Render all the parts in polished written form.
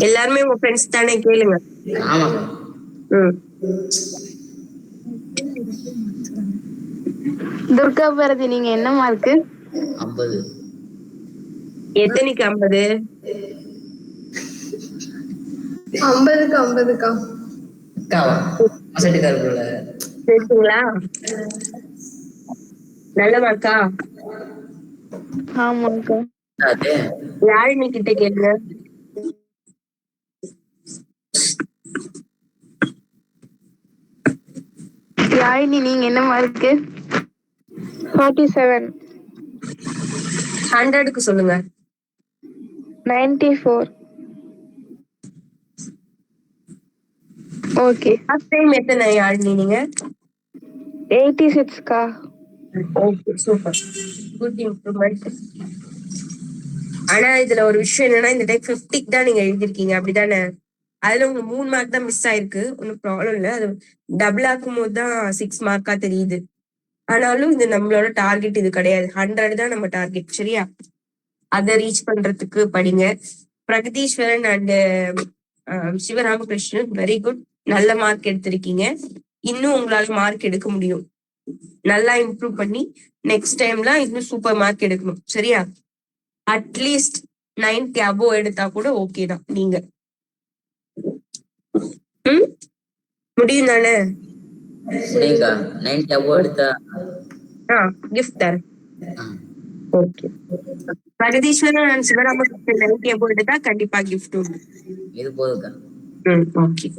எல்லாருமே உங்க ஃப்ரெண்ட்ஸ் தானே, கேளுங்க. ஆமாக்கா. துர்கா பாரதி, நீங்க என்ன மார்க்கு? 50. எத்தனைக்கு 50? 50க்கு 50க்கா? அக்காவா? அசட்டுக்காருக்குள்ள சரிங்களா? நல்ல மார்க்கா? ஆமாக்கா. அது யாழினி கிட்ட கேளுங்க. யாழினி, நீங்க என்ன மார்க்கு? 47. 100க்கு சொல்லுங்க. 94. ஓகே. லாஸ்ட் டைம் எத்தனை யாழினி நீங்க? 86க்கா. Okay, super. Good improvement. ஆனா இதுல ஒரு விஷயம் என்னன்னா, இந்த டைம் 50க்கு தான் நீங்க எழுதிருக்கீங்க, அப்படிதானே? அதுல உங்க 3 மார்க் தான் மிஸ் ஆயிருக்கு. ஒன்னும் ப்ராப்ளம் இல்ல. அது டபுள் ஆக்கும் போதுதான் 6 மார்க்கா தெரியுது. ஆனாலும் இது நம்மளோட டார்கெட் இது கிடையாது. 100 தான் நம்ம டார்கெட், சரியா? அதை ரீச் பண்றதுக்கு படிங்க. Pragatheeswaran and Sivaramakrishnan, very good. நல்ல மார்க் எடுத்திருக்கீங்க. இன்னும் உங்களால மார்க் எடுக்க முடியும். நல்லா இம்ப்ரூவ் பண்ணி நெக்ஸ்ட் டைம்லாம் இன்னும் சூப்பர் மார்க் எடுக்கணும், சரியா? அட்லீஸ்ட் 90 above எடுத்தா கூட ஓகே தான். நீங்க முடியும் தானே? சரிங்கக்கா. 90 above எடுத்தா கிஃப்ட் தரேன். Okay. Pragatheeswaran and Sivaramakrishnan 90 above எடுத்தா கண்டிப்பா கிஃப்ட் உண்டு. இது போதுக்கா. ஓகே.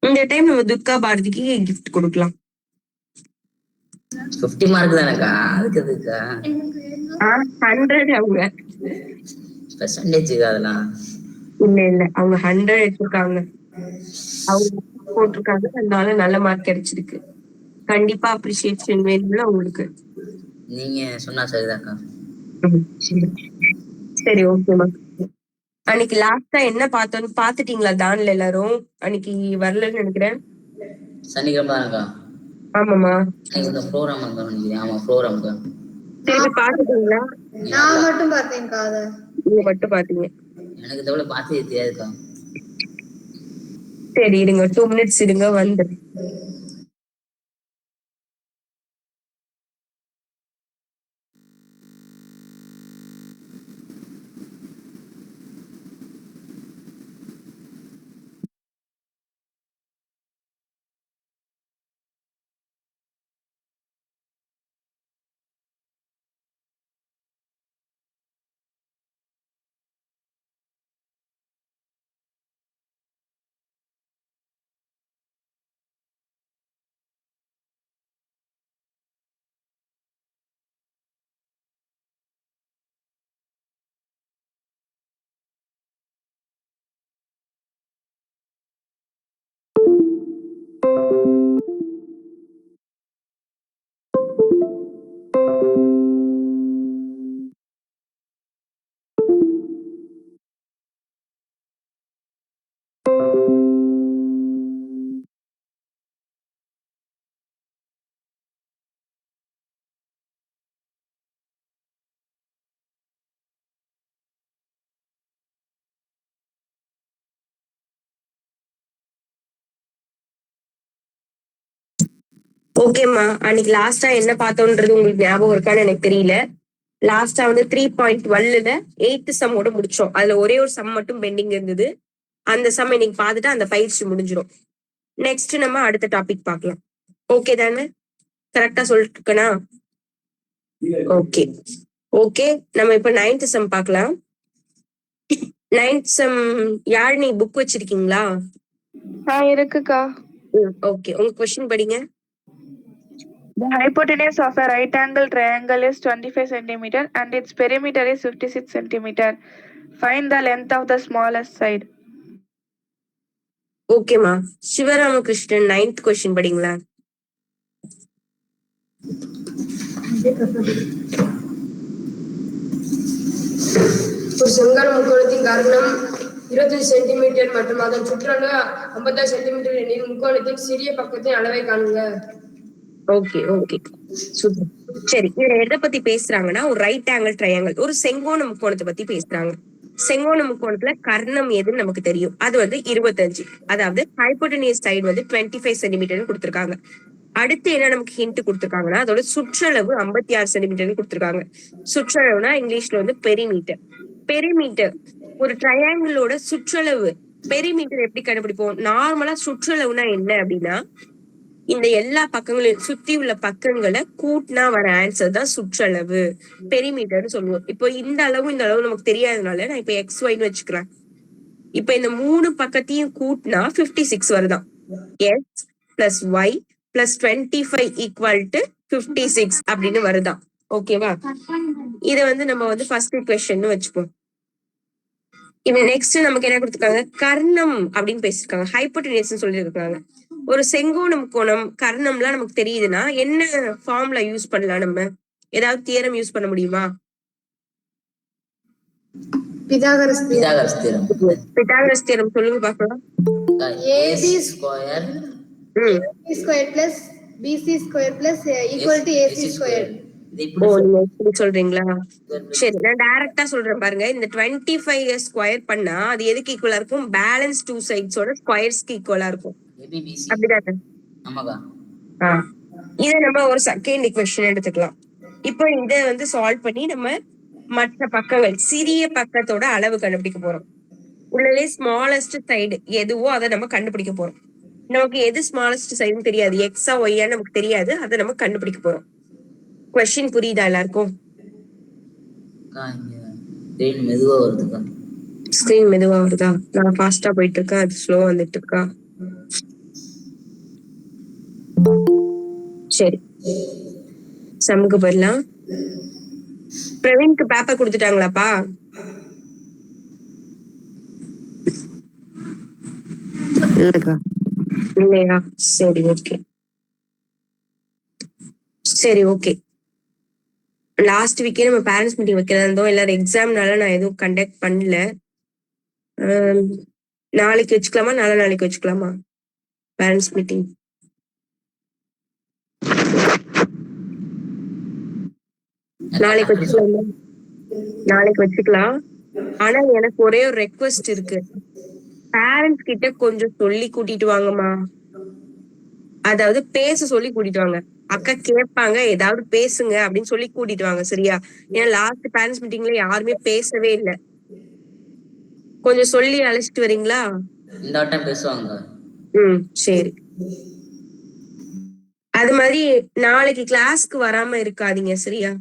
இந்த டைம் நம்ம துர்கா பாரதிக்கு கிஃப்ட் கொடுக்கலாம். 50 மார்க் தானேக்கா, அதுக்கு எதுக்கா? 100 அவங்க பெர்சன்டேஜ் அதெல்லாம் இல்ல அவங்க 100 எடுத்திருக்காங்க. அவங்க போட்டிருக்காங்க, அதனால நல்ல மார்க் கிடைச்சிருக்கு. கண்டிப்பா அப்ரிசியேஷன் வேணும்ல உங்களுக்கு. நீங்க சொன்னா சரிதாக்கா. சரி, ஓகேமா. அன்னைக்கு லாஸ்டா என்ன பார்த்தோன்னு பாத்துட்டீங்களா? தான்ல எல்லாரும் அன்னைக்கு வரலன்னு நினைக்கிறேன். சனிக்கிழமை தானக்கா? ஆமாமா. இந்த ப்ரோக்ராம் நினைக்கிறேன். ஆமா, ப்ரோக்ராம்க்கா. சரி, பாத்துட்டீங்களா? நான் மட்டும் பார்த்தேன்க்கா. அதை நீங்க மட்டும் பாத்தீங்க. எனக்கு தவிர பார்த்ததே தெரியாதுக்கா. சரி, இருங்க 2 minutes இருங்க, வந்து. ஓகேம்மா, அன்னைக்கு லாஸ்டா என்ன பார்த்தோன்றது உங்களுக்கு ஞாபகம் இருக்கான்னு எனக்கு தெரியல. லாஸ்டா வந்து 3.12ல 8th சம்மோட முடிச்சோம். அதுல ஒரே ஒரு சம் மட்டும் பெண்டிங் இருந்தது. அந்த சம் இன்னைக்கு பார்த்துட்டு அந்த பயிற்சி முடிஞ்சிடும். நெக்ஸ்ட் நம்ம அடுத்த டாபிக் பார்க்கலாம். ஓகே தானே? கரெக்டா சொல்லிட்டு இருக்கனா? ஓகே. ஓகே, நம்ம இப்ப 9th சம் பார்க்கலாம். 9th சம் யாழினி புக் வச்சிருக்கீங்களா? இருக்குக்கா. ஓகே, உங்க கொஸ்டின் படிங்க. The hypotenuse of a right angle triangle is 25 cm and its perimeter is 56 cm. Find the length of the smallest side. ஓகேமா. சிவராமகிருஷ்ணன் 9th கொஸ்டின் படிங்களா? ஒரு செங்கல் முக்கோணத்தின் கர்ணம் 25 சென்டிமீட்டர் மற்றும் அதன் சுற்றளவு 56 சென்டிமீட்டர் எனில் முக்கோணத்தின் சிறிய பக்கத்தின் அளவை காணுங்க. Okay, okay, super. சரி, இதுல எதை பத்தி பேசுறாங்கன்னா ஒரு ரைட் ஆங்கிள் ட்ரையாங்கிள், ஒரு செங்கோண முக்கோணத்தை பத்தி பேசுறாங்க. செங்கோண முக்கோணத்துல கர்ணம் எதுன்னு நமக்கு தெரியும், அது வந்து 25. அதாவது ஹைபோட்டனியஸ் சைடு வந்து 25 சென்டிமீட்டர்னு கொடுத்திருக்காங்க. அடுத்து என்ன நமக்கு ஹிண்ட் கொடுத்திருக்காங்கன்னா அதோட சுற்றளவு 56 சென்டிமீட்டர்னு கொடுத்திருக்காங்க. சுற்றளவுனா இங்கிலீஷ்ல வந்து பெரிமீட்டர். பெரிமீட்டர் ஒரு ட்ரையாங்கிளோட சுற்றளவு. பெரிமீட்டர் எப்படி கண்டுபிடிப்போம்? நார்மலா சுற்றளவுனா என்ன அப்படின்னா இந்த எல்லா பக்கங்களையும் சுத்தி உள்ள பக்கங்களை கூட்டினா வர ஆன்சர் தான் சுற்றளவு, பெரிமீட்டர்னு சொல்லுவோம். இப்போ இந்த அளவு நமக்கு தெரியாதனால நான் இப்ப எக்ஸ் ஒய்னு வச்சுக்கிறேன். இப்ப இந்த 3 பக்கத்தையும் கூட்டினா 56 வருதான். X plus y plus 25 equal to 56 அப்படின்னு வருதான். ஓகேவா? இதை வந்து நம்ம வந்து ஃபர்ஸ்ட் ஈக்குவேஷன் வச்சுப்போம். இப்ப நெக்ஸ்ட் நமக்கு என்ன கொடுத்துருக்காங்க? கர்ணம் அப்படின்னு பேசிருக்காங்க, ஹைபோட்டனியஸ் சொல்லி இருக்காங்க. ஒரு செங்கோணம் கோணம் கர்ணம்லாம் நமக்கு தெரியுதுன்னா என்ன ஃபார்ம்ல யூஸ் பண்ணலாம்? நம்ம ஏதாவது தியரம் யூஸ் பண்ண முடியுமா? Pythagoras theorem. பிதாகரஸ் தியரம் சொல்லுங்க பார்க்கலாம். AB square square plus BC square plus equal to AC square. ஓ, நீங்க எப்படி சொல்றீங்களா? சரி, நான் டைரக்டா சொல்றேன் பாருங்க. இந்த 25 ஸ்கொயர் பண்ணா அது எதுக்கு ஈக்குவலா இருக்கும்? பேலன்ஸ் டூ சைட்ஸோட ஸ்கொயர்ஸ்க்கு ஈக்குவலா இருக்கும். அப்படிதானே? இத நம்ம ஒரு செகண்ட் ஈக்குவேஷன் எடுத்துக்கலாம். இப்போ இத வந்து சால்வ் பண்ணி நம்ம மற்ற பக்கங்கள் சிறிய பக்கத்தோட அளவு கண்டுபிடிக்க போறோம். உள்ளே ஸ்மாலஸ்ட் சைடு எதுவோ அதை நம்ம கண்டுபிடிக்க போறோம். நமக்கு எது ஸ்மாலஸ்ட் சைடுன்னு தெரியாது, எக்ஸா ஒய்யா நமக்கு தெரியாது, அதை நம்ம கண்டுபிடிக்க போறோம். கொஸ்டின் புரியுதா எல்லாருக்கும்? மெதுவா வருதுக்கா. ஸ்கிரீன் மெதுவா வருதா? நான் ஃபாஸ்டா போயிட்டு இருக்கேன், அது ஸ்லோ வந்துட்டு இருக்கா? சரி, சமுக்கு போயிடலாம். பிரவீனுக்கு பேப்பர் கொடுத்துட்டாங்களாப்பா? இல்லையா? சரி, ஓகே. சரி, ஓகே. லாஸ்ட் வீக்கே நம்ம பேரண்ட்ஸ் மீட்டிங் வைக்கிறதா இருந்தோம். எல்லாரும் எக்ஸாம்னால நான் எதுவும் கண்டக்ட் பண்ணல. நாளைக்கு வச்சுக்கலாமா? நாளைக்கு வச்சுக்கலாமா பேரண்ட்ஸ் மீட்டிங்? நாளைக்கு வச்சுக்கலாமா? நாளைக்கு வச்சுக்கலாம். ஆனா எனக்கு ஒரே ஒரு ரெக்வெஸ்ட் இருக்கு. பேரண்ட்ஸ் கிட்ட கொஞ்சம் சொல்லி கூட்டிட்டு வாங்கம்மா. அதாவது பேச சொல்லி கூட்டிட்டு வாங்க. அக்கா கேட்பாங்க, ஏதாவது பேசுங்க அப்படின்னு சொல்லி கூட்டிட்டு வாங்க, சரியா? ஏன்னா லாஸ்ட் பேரண்ட்ஸ் மீட்டிங்ல யாருமே பேசவே இல்லை. கொஞ்சம் சொல்லி அழைச்சிட்டு வரீங்களா? இந்த வட்டம் பேசுவாங்க. சரி. அது மாதிரி நாளைக்கு கிளாஸ்க்கு வராம இருக்காதீங்க, சரியா?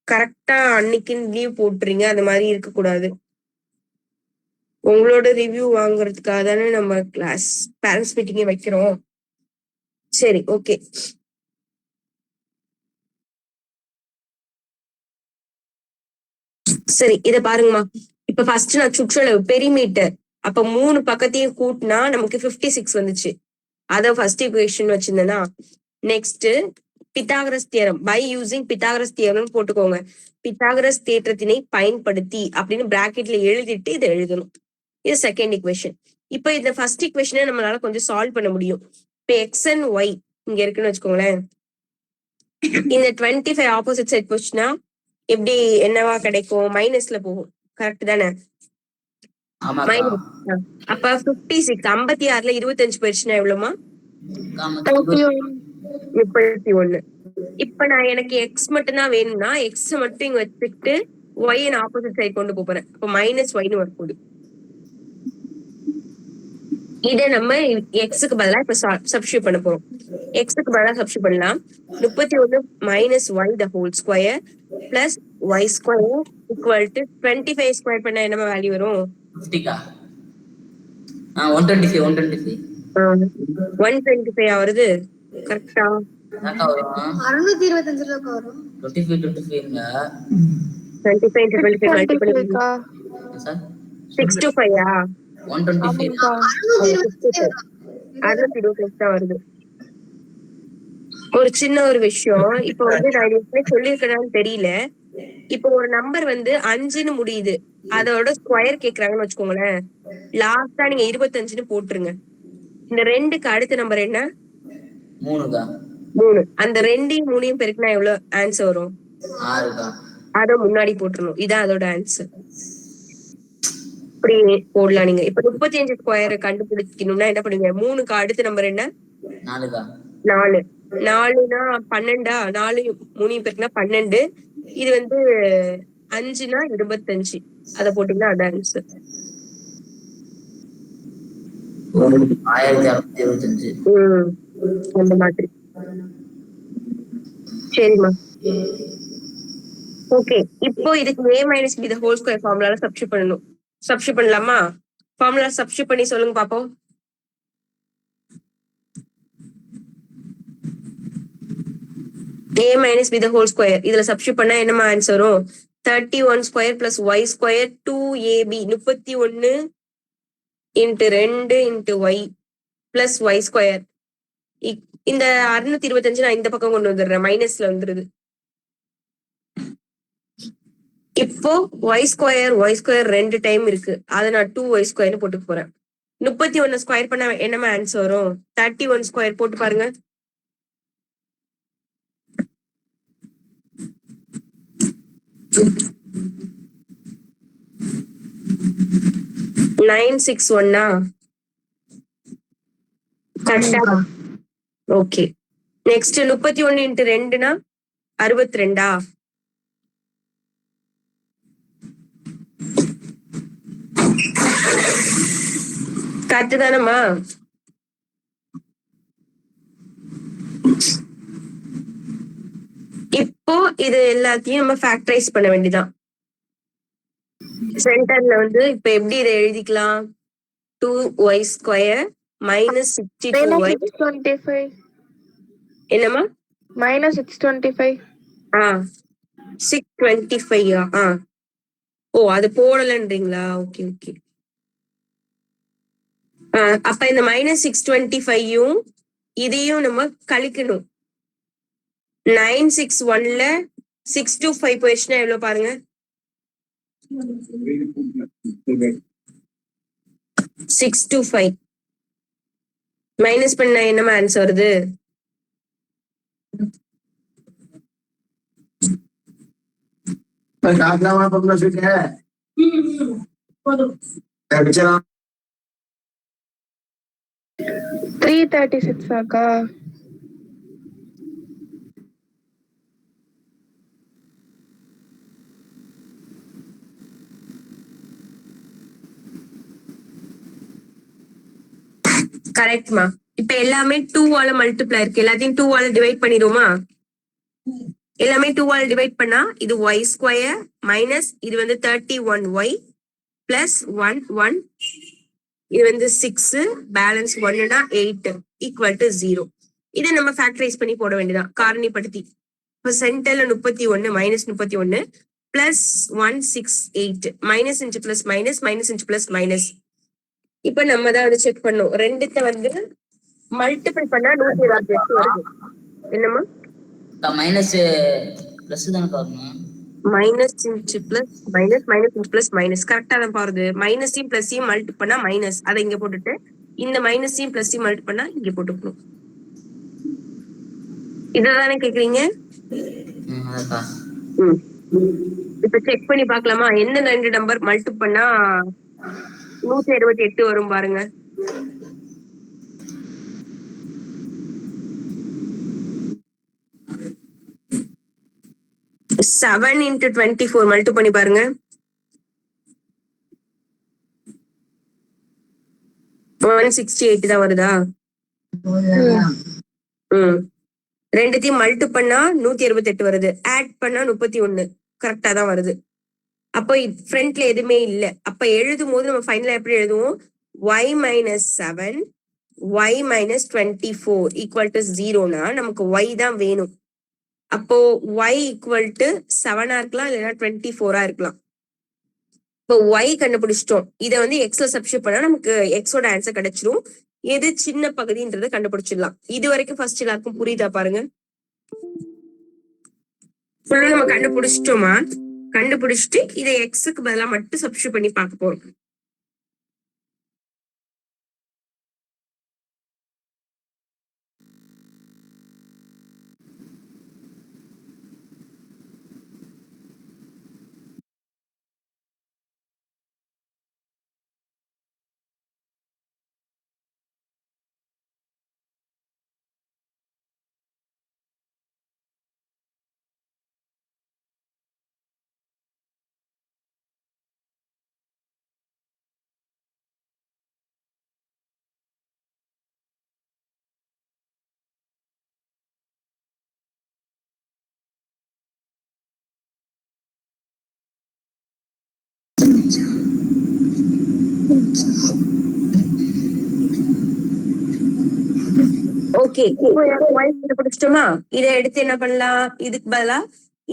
கரெக்டா அன்னைக்கு லீவ் போட்டுறீங்க, அந்த மாதிரி இருக்க கூடாது. உங்களோட ரிவ்யூ வாங்குறதுக்காக தானே நம்ம கிளாஸ் பேரண்ட்ஸ் மீட்டிங்கே வைக்கிறோம். சரி, ஓகே. சரி, இத பாருங்கம்மா. இப்ப ஃபர்ஸ்ட் நான் சுற்றளவு பெரிமீட்டர், அப்ப 3 பக்கத்தையும் கூட்டினா நமக்கு 56 வந்துச்சு. அத ஃபர்ஸ்ட் ஈக்குவேஷன் வச்சிருந்தேன்னா, next Pythagoras theorem by using Pythagoras theorem போட்டுக்கோங்க. பித்தாகரஸ் தேற்றத்தினை பயன்படுத்தி அப்படின்னு பிராக்கெட்ல எழுதிட்டு இதை எழுதணும். இது செகண்ட் ஈக்குவேஷன். இப்ப இந்த ஃபர்ஸ்ட் ஈக்குவேஷனை நம்மளால கொஞ்சம் சால்வ் பண்ண முடியும். இப்ப எக்ஸ் அண்ட் ஒய் இங்க இருக்குன்னு வச்சுக்கோங்களேன். இந்த 25 ஆப்போசிட் சைட் போச்சுன்னா எப்படி என்னவா கிடைக்கும்? மைனஸ்ல போகும், கரெக்ட் தானே? மைனஸ். அப்ப 56 56ல 25 போயிடுச்சுன்னா எவ்வளவுமா? 31. இப்ப நான் எனக்கு எக்ஸ் மட்டும் தான் வேணும்னா எக்ஸ் மட்டும் இங்க வச்சுக்கிட்டு ஒய் ஆப்போசிட் சைட் கொண்டு போறேன். அப்ப மைனஸ் ஒய்னு வரப்போகுது. இதை நம்ம எக்ஸுக்கு பதிலா இப்ப சப்ஸ்டியூட் பண்ண போறோம். எக்ஸுக்கு பதிலா சப்ஸ்டியூட் பண்ணலாம். 31 minus y the whole square plus y square equal to 25 square பண்ணா என்ன வேல்யூ வரும்? 125 வருது, கரெக்டா? 625 வரும். 625 வருது. ஒரு சின்ன ஒரு விஷயம், இப்ப வந்து நான் சொல்லியிருக்கேன்னு தெரியல. இப்போ ஒரு நம்பர் வந்து 5ன்னு முடியுது, அதோட ஸ்கொயர் கேக்குறாங்கன்னு வச்சுக்கோங்களேன். லாஸ்டா நீங்க 25ன்னு போட்டுருங்க. இந்த 2க்கு அடுத்த நம்பர் என்ன? 3. அந்த 2யும் 3யும் பெருக்கினா எவ்வளவு ஆன்சர் வரும்? 6க்கா. அத முன்னாடி போட்டுறணும். இதான் அதோட ஆன்சர். இப்படி போடலாம் நீங்க. இப்ப 35 ஸ்கொயர் கண்டுபிடிக்கணும்னா என்ன பண்ணுவீங்க? 3க்கு அடுத்த நம்பர் என்ன? 4க்கா. 4. 4னா 12ஆ? 4 3 பெருக்கினா 12. இது வந்து 5னா 25. அத போட்டீங்கன்னா அதான் ஆன்சர். 1625. அந்த மாதிரி. சரிம்மா. ஓகே, இப்போ இதுக்கு a minus b the whole square ஃபார்முலால சப்ஸ்டிட்யூட் பண்ணணும். சப்ஸ்டிட்யூட் பண்ணலாமா? ஃபார்முலா சப்ஸ்டிட்யூட் பண்ணி சொல்லுங்க பாப்போம். a minus b the whole square இதுல சப்ஸ்டிட்யூட் பண்ணா என்னமா ஆன்சர் வரும்? 31 square plus y square 2ab 31 into 2 into y plus y square. இந்த 625 நான் இந்த பக்கம் கொண்டு வந்துடுறேன், மைனஸ்ல வந்துருது. இப்போ y ஸ்கொயர் 2 டைம் இருக்கு, அதை நான் 2y ஸ்கொயர்னு போட்டு போறேன். 31 ஸ்கொயர் பண்ண என்னமா ஆன்சர் வரும்? 31 ஸ்கொயர் போட்டு பாருங்க. நைன் சிக்ஸ் ஒன்னா கரெக்டா? ஓகே. நெக்ஸ்ட் 31 இன்ட்டு 2னா 62ஆ? கரெக்ட் தானம்மா? இப்போ இது எல்லாத்தையும் நம்ம ஃபேக்டரைஸ் பண்ண வேண்டியதான். சென்டர்ல வந்து இப்ப எப்படி இதை எழுதிக்கலாம்? 2y square minus 62y. -625. என்னம்மா? -625. 625. ஓ, அது போடலன்றீங்களா? Okay okay. அப்ப இந்த -625யும் இதையும் நம்ம கழிக்கணும். 961ல 625 போயிடுச்சுன்னா எவ்வளவு பாருங்க? 625 மைனஸ் பண்ண என்னமா ஆன்சர் வருது? த்ரீ 36 ஆக்கா? கரெக்ட்மா. இப்ப எல்லாமே 2ஆல மல்டிப்ளை இருக்கு, எல்லாத்தையும் 2ஆல டிவைட் பண்ணிடுவோமா? எல்லாமே 2ஆல டிவைட் பண்ணா இது y ஸ்கொயர் மைனஸ் இது வந்து 31y பிளஸ் 1 இது வந்து 6 பேலன்ஸ் 1னா 8 ஈக்குவல் டு 0. இதை நம்ம ஃபேக்டரைஸ் பண்ணி போட வேண்டியதான், காரணிப்படுத்தி. இப்போ சென்டர்ல 31 -31 plus 168 minus inch plus minus minus inch plus minus. இப்ப நம்ம தான் வந்து செக் பண்ணோம். ரெண்டுத்த வந்து மல்டிபிள் பண்ணா 128 வருது. என்னம்மா? மைனஸ் பிளஸ் தானே வரணும். Minus inch plus minus minus inch plus minus கரெக்டா தான் பாருது. மைனஸையும் பிளஸையும் மல்டி பண்ணா மைனஸ், அதை இங்க போட்டுட்டு இந்த மைனஸையும் பிளஸையும் மல்டி பண்ணா இங்க போட்டுக்கணும். இததானே கேக்குறீங்க? இப்ப செக் பண்ணி பாக்கலாமா? எந்த 2 நம்பர் மல்டி பண்ணா 168 வரும் பாருங்க. செவன் இன்ட்டு 24 மல்டி பண்ணி பாருங்க. 168 தான் வருதா? ரெண்டுத்தையும் மல்டி பண்ணா 168 வருது, ஆட் பண்ணா 31 கரெக்டா தான் வருது. அப்போ ஃப்ரண்ட்ல எதுவுமே இல்ல. அப்ப எழுதும் போது நம்ம ஃபைனலா எப்படி எழுதுவோம்? y minus 7 y minus 24 equal to 0னா நமக்கு y தான் வேணும். அப்போ y ஈக்குவல் டு 7 இருக்கலாம், இல்லைன்னா 24 இருக்கலாம். இப்போ y கண்டுபிடிச்சிட்டோம். இதை வந்து எக்ஸ்ல சப்ஸ்டிட்யூட் பண்ணா நமக்கு எக்ஸோட ஆன்சர் கிடைச்சிரும். எது சின்ன பகுதின்றதை கண்டுபிடிச்சிடலாம். இது வரைக்கும் ஃபர்ஸ்ட் எல்லாருக்கும் புரியுதா பாருங்க? ஃபுல்லா நம்ம கண்டுபிடிச்சிட்டோமா? கண்டுபிடிச்சிட்டு இதை எக்ஸுக்கு பதிலா மட்டும் சப்ஸ்டிட்யூட் பண்ணி பார்க்க போறோம். ஓகே, பிடிச்சிட்டோமா? இதை எடுத்து என்ன பண்ணலாம்? இதுக்கு பதிலா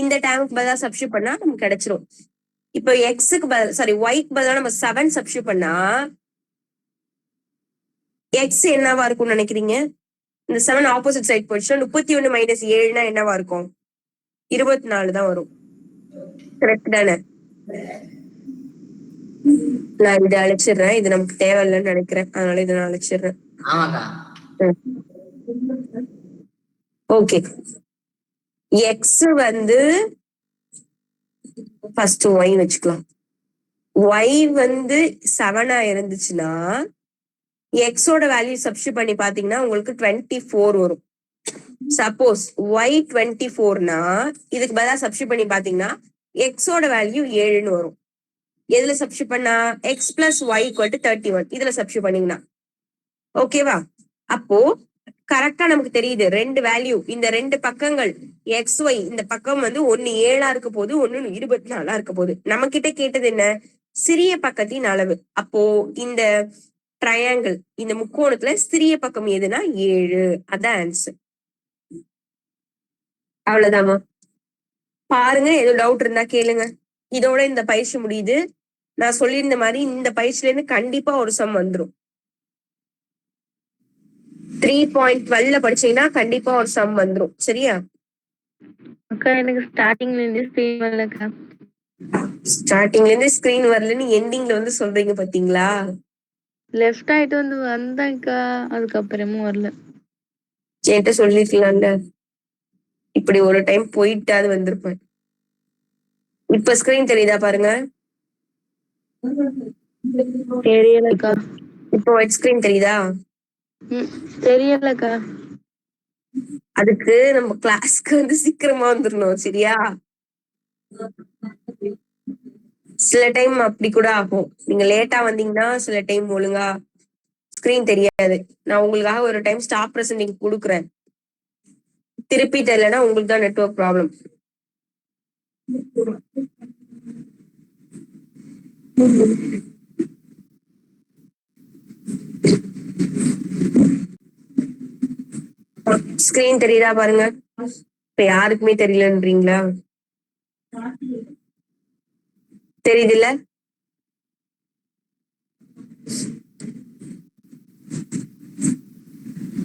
இந்த டேமுக்கு பதிலா சப்ஸ்டியூட் பண்ணா நமக்கு கிடைச்சிரும். இப்போ எக்ஸுக்கு பதில் சாரி ஒய்க்கு பதிலா நம்ம 7 சப்ஸ்டியூட் பண்ணா எக்ஸ் என்னவா இருக்கும்னு நினைக்கிறீங்க? இந்த 7 ஆப்போசிட் சைட் போயிடுச்சுன்னா 31 மைனஸ் 7னா என்னவா இருக்கும்? 24 தான் வரும். கரெக்ட் தானே? நான் இதை அழைச்சிடுறேன். இது நமக்கு தேவையில்லைன்னு நினைக்கிறேன். அதனால இதை நான் அழைச்சிடுறேன். ஆமாக்கா. ஓகே, எக்ஸ் வந்து ஃபர்ஸ்ட் ஒய் வச்சுக்கலாம். ஒய் வந்து 7 இருந்துச்சுன்னா எக்ஸோட வேல்யூ சப்ஸ்டியூட் பண்ணி பாத்தீங்கன்னா உங்களுக்கு 24 வரும். சப்போஸ் ஒய் 24னா இதுக்கு பதிலா சப்ஸ்டியூட் பண்ணி பாத்தீங்கன்னா எக்ஸோட வேல்யூ 7ன்னு வரும். எதுல சப்ஸ்டியூட் பண்ணா? X plus y equal to 31 இதுல சப்ஸ்டியூட் பண்ணீங்கன்னா ஓகேவா? அப்போ கரெக்டா நமக்கு தெரியுது ரெண்டு வேல்யூ, இந்த ரெண்டு பக்கங்கள் எக்ஸ் ஒய், இந்த பக்கம் வந்து 1 7 இருக்க போது, 1 24 இருக்க போகுது. நம்ம கிட்ட கேட்டது என்ன? சிறிய பக்கத்தின் அளவு. அப்போ இந்த ட்ரையாங்கிள், இந்த முக்கோணத்துல சிறிய பக்கம் எதுனா 7. அதான் ஆன்சர். அவ்வளவுதாமா. பாருங்க, ஏதோ டவுட் இருந்தா கேளுங்க. இதோட இந்த பயிற்சி முடியுது. நான் சொல்லியிருந்த மாதிரி இந்த பயிற்சியில இருந்து கண்டிப்பா ஒரு சம் வந்துடும். 3.12 படிச்சீங்கன்னா கண்டிப்பா ஒரு சம் வந்துடும். சரியா? அக்கா எனக்கு ஸ்டார்டிங்ல இருந்து ஸ்க்ரீன் வரலக்கா. ஸ்டார்டிங்ல இருந்து ஸ்கிரீன் வரலன்னு எண்டிங்ல வந்து சொல்றீங்க பாத்தீங்களா? லெஃப்ட் ஆயிட்டு வந்து வந்தேன்க்கா, அதுக்கப்புறமும் வரல. என்கிட்ட சொல்லிருக்கலாம்ல. இப்படி ஒரு டைம் போயிட்டாது வந்திருப்பேன். இப்ப ஸ்கிரீன் தெரியுதா பாருங்க. தெரியலக்கா. இப்போ ஒயிட் ஸ்கிரீன் தெரியுதா? தெரியலக்கா. அதுக்கு நம்ம கிளாஸ்க்கு வந்து சீக்கிரமா வந்துடணும். சரியா? சில டைம் அப்படி கூட ஆகும். நீங்க லேட்டா வந்தீங்கன்னா சில டைம் ஒழுங்கா ஸ்கிரீன் தெரியாது. நான் உங்களுக்காக ஒரு டைம் ஸ்டாப் பிரசன்டிங் கொடுக்குறேன். திருப்பி தெரியலன்னா உங்களுக்கு தான் நெட்வொர்க் ப்ராப்ளம். ஸ்கிரீன் தெரியுதா பாருங்க. இப்ப யாருக்குமே தெரியலன்றீங்களா? தெரியுது இல்ல?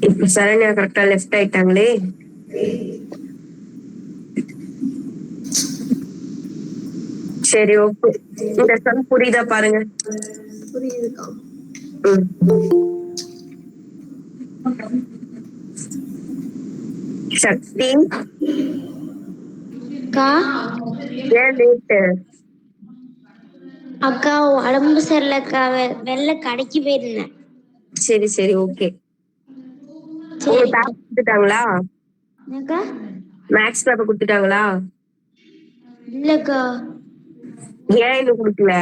இப்ப சரண்யா கரெக்டா லெஃப்ட் ஆயிட்டாங்களே. சரி, ஓகே. இந்த சம் புரியுதா பாருங்க. புரியுதுக்கா. சக்தி, அக்கா ஏன் லேட்டு? அக்கா உடம்பு சரியில்லக்கா, வெளில கடைக்கு போயிருந்தேன். சரி சரி, ஓகே. சரி உங்களுக்கு பேப்பர் கொடுத்துட்டாங்களா? அக்கா. மேக்ஸ் பேப்பர் கொடுத்துட்டாங்களா? இல்லக்கா. ஏன் இன்னும் கொடுக்கல?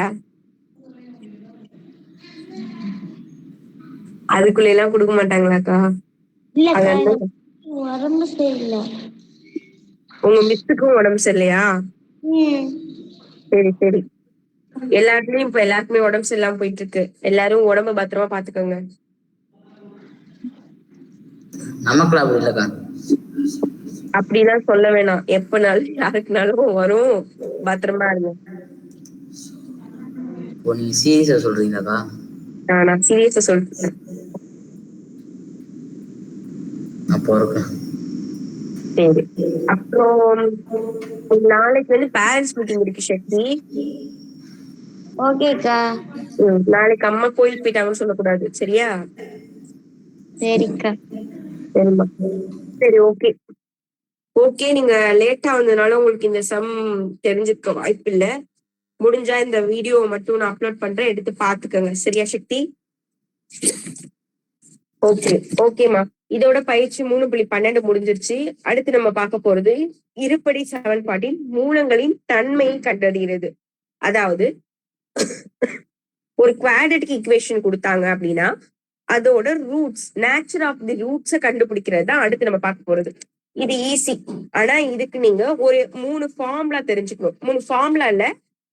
அதுக்குள்ள எல்லாம் கொடுக்க மாட்டாங்களாக்கா? இல்லக்கா, எனக்கு உடம்பு சரியில்லை. உங்க மிஸ்ஸுக்கும் உடம்பு சரியில்லையா? சரி சரி. எல்லா இடத்துலயும் இப்ப எல்லாருக்குமே உடம்பு சரியில்லாம போயிட்டு இருக்கு. எல்லாரும் உடம்ப பத்திரமா பாத்துக்கோங்க. நமக்குலாம் அப்படி இல்லக்கா. அப்படிலாம் சொல்ல வேணாம். எப்பனாலும் யாருக்குனாலும் வரும். பத்திரமா இருங்க. இப்போ நீங்க சீரியஸா சொல்றீங்களாக்கா? நான் சீரியஸா சொல்றேன். அப்போ இருக்கு. சரி, அப்புறம் நாளைக்கு வந்து பேரண்ட்ஸ் மீட்டிங் இருக்கு சக்தி. ஓகேக்கா. நாளைக்கு அம்மா கோயிலுக்கு போயிட்டாங்கன்னு சொல்லக்கூடாது. சரியா? சரிக்கா. சரிம்மா. சரி, ஓகே. ஓகே, நீங்க லேட்டா வந்ததுனால உங்களுக்கு இந்த சம் தெரிஞ்சிருக்க வாய்ப்பு இல்ல. முடிஞ்சா இந்த வீடியோவை மட்டும் நான் அப்லோட் பண்றேன், எடுத்து பாத்துக்கோங்க. சரியா சக்தி? ஓகே ஓகேமா. இதோட பயிற்சி 3.12 முடிஞ்சிருச்சு. அடுத்து நம்ம பார்க்க போறது இருபடி சமன்பாட்டின் மூலங்களின் தன்மையை கண்டறிகிறது. அதாவது ஒரு குவாட்ரட்டிக் ஈக்குவேஷன் கொடுத்தாங்க அப்படின்னா அதோட ரூட்ஸ், நேச்சர் ஆஃப் தி ரூட்ஸை கண்டுபிடிக்கிறது தான் அடுத்து நம்ம பார்க்க போறது. இது ஈஸி. ஆனா இதுக்கு நீங்க ஒரு 3 ஃபார்முலா தெரிஞ்சுக்கணும். 3 ஃபார்முலா இல்ல,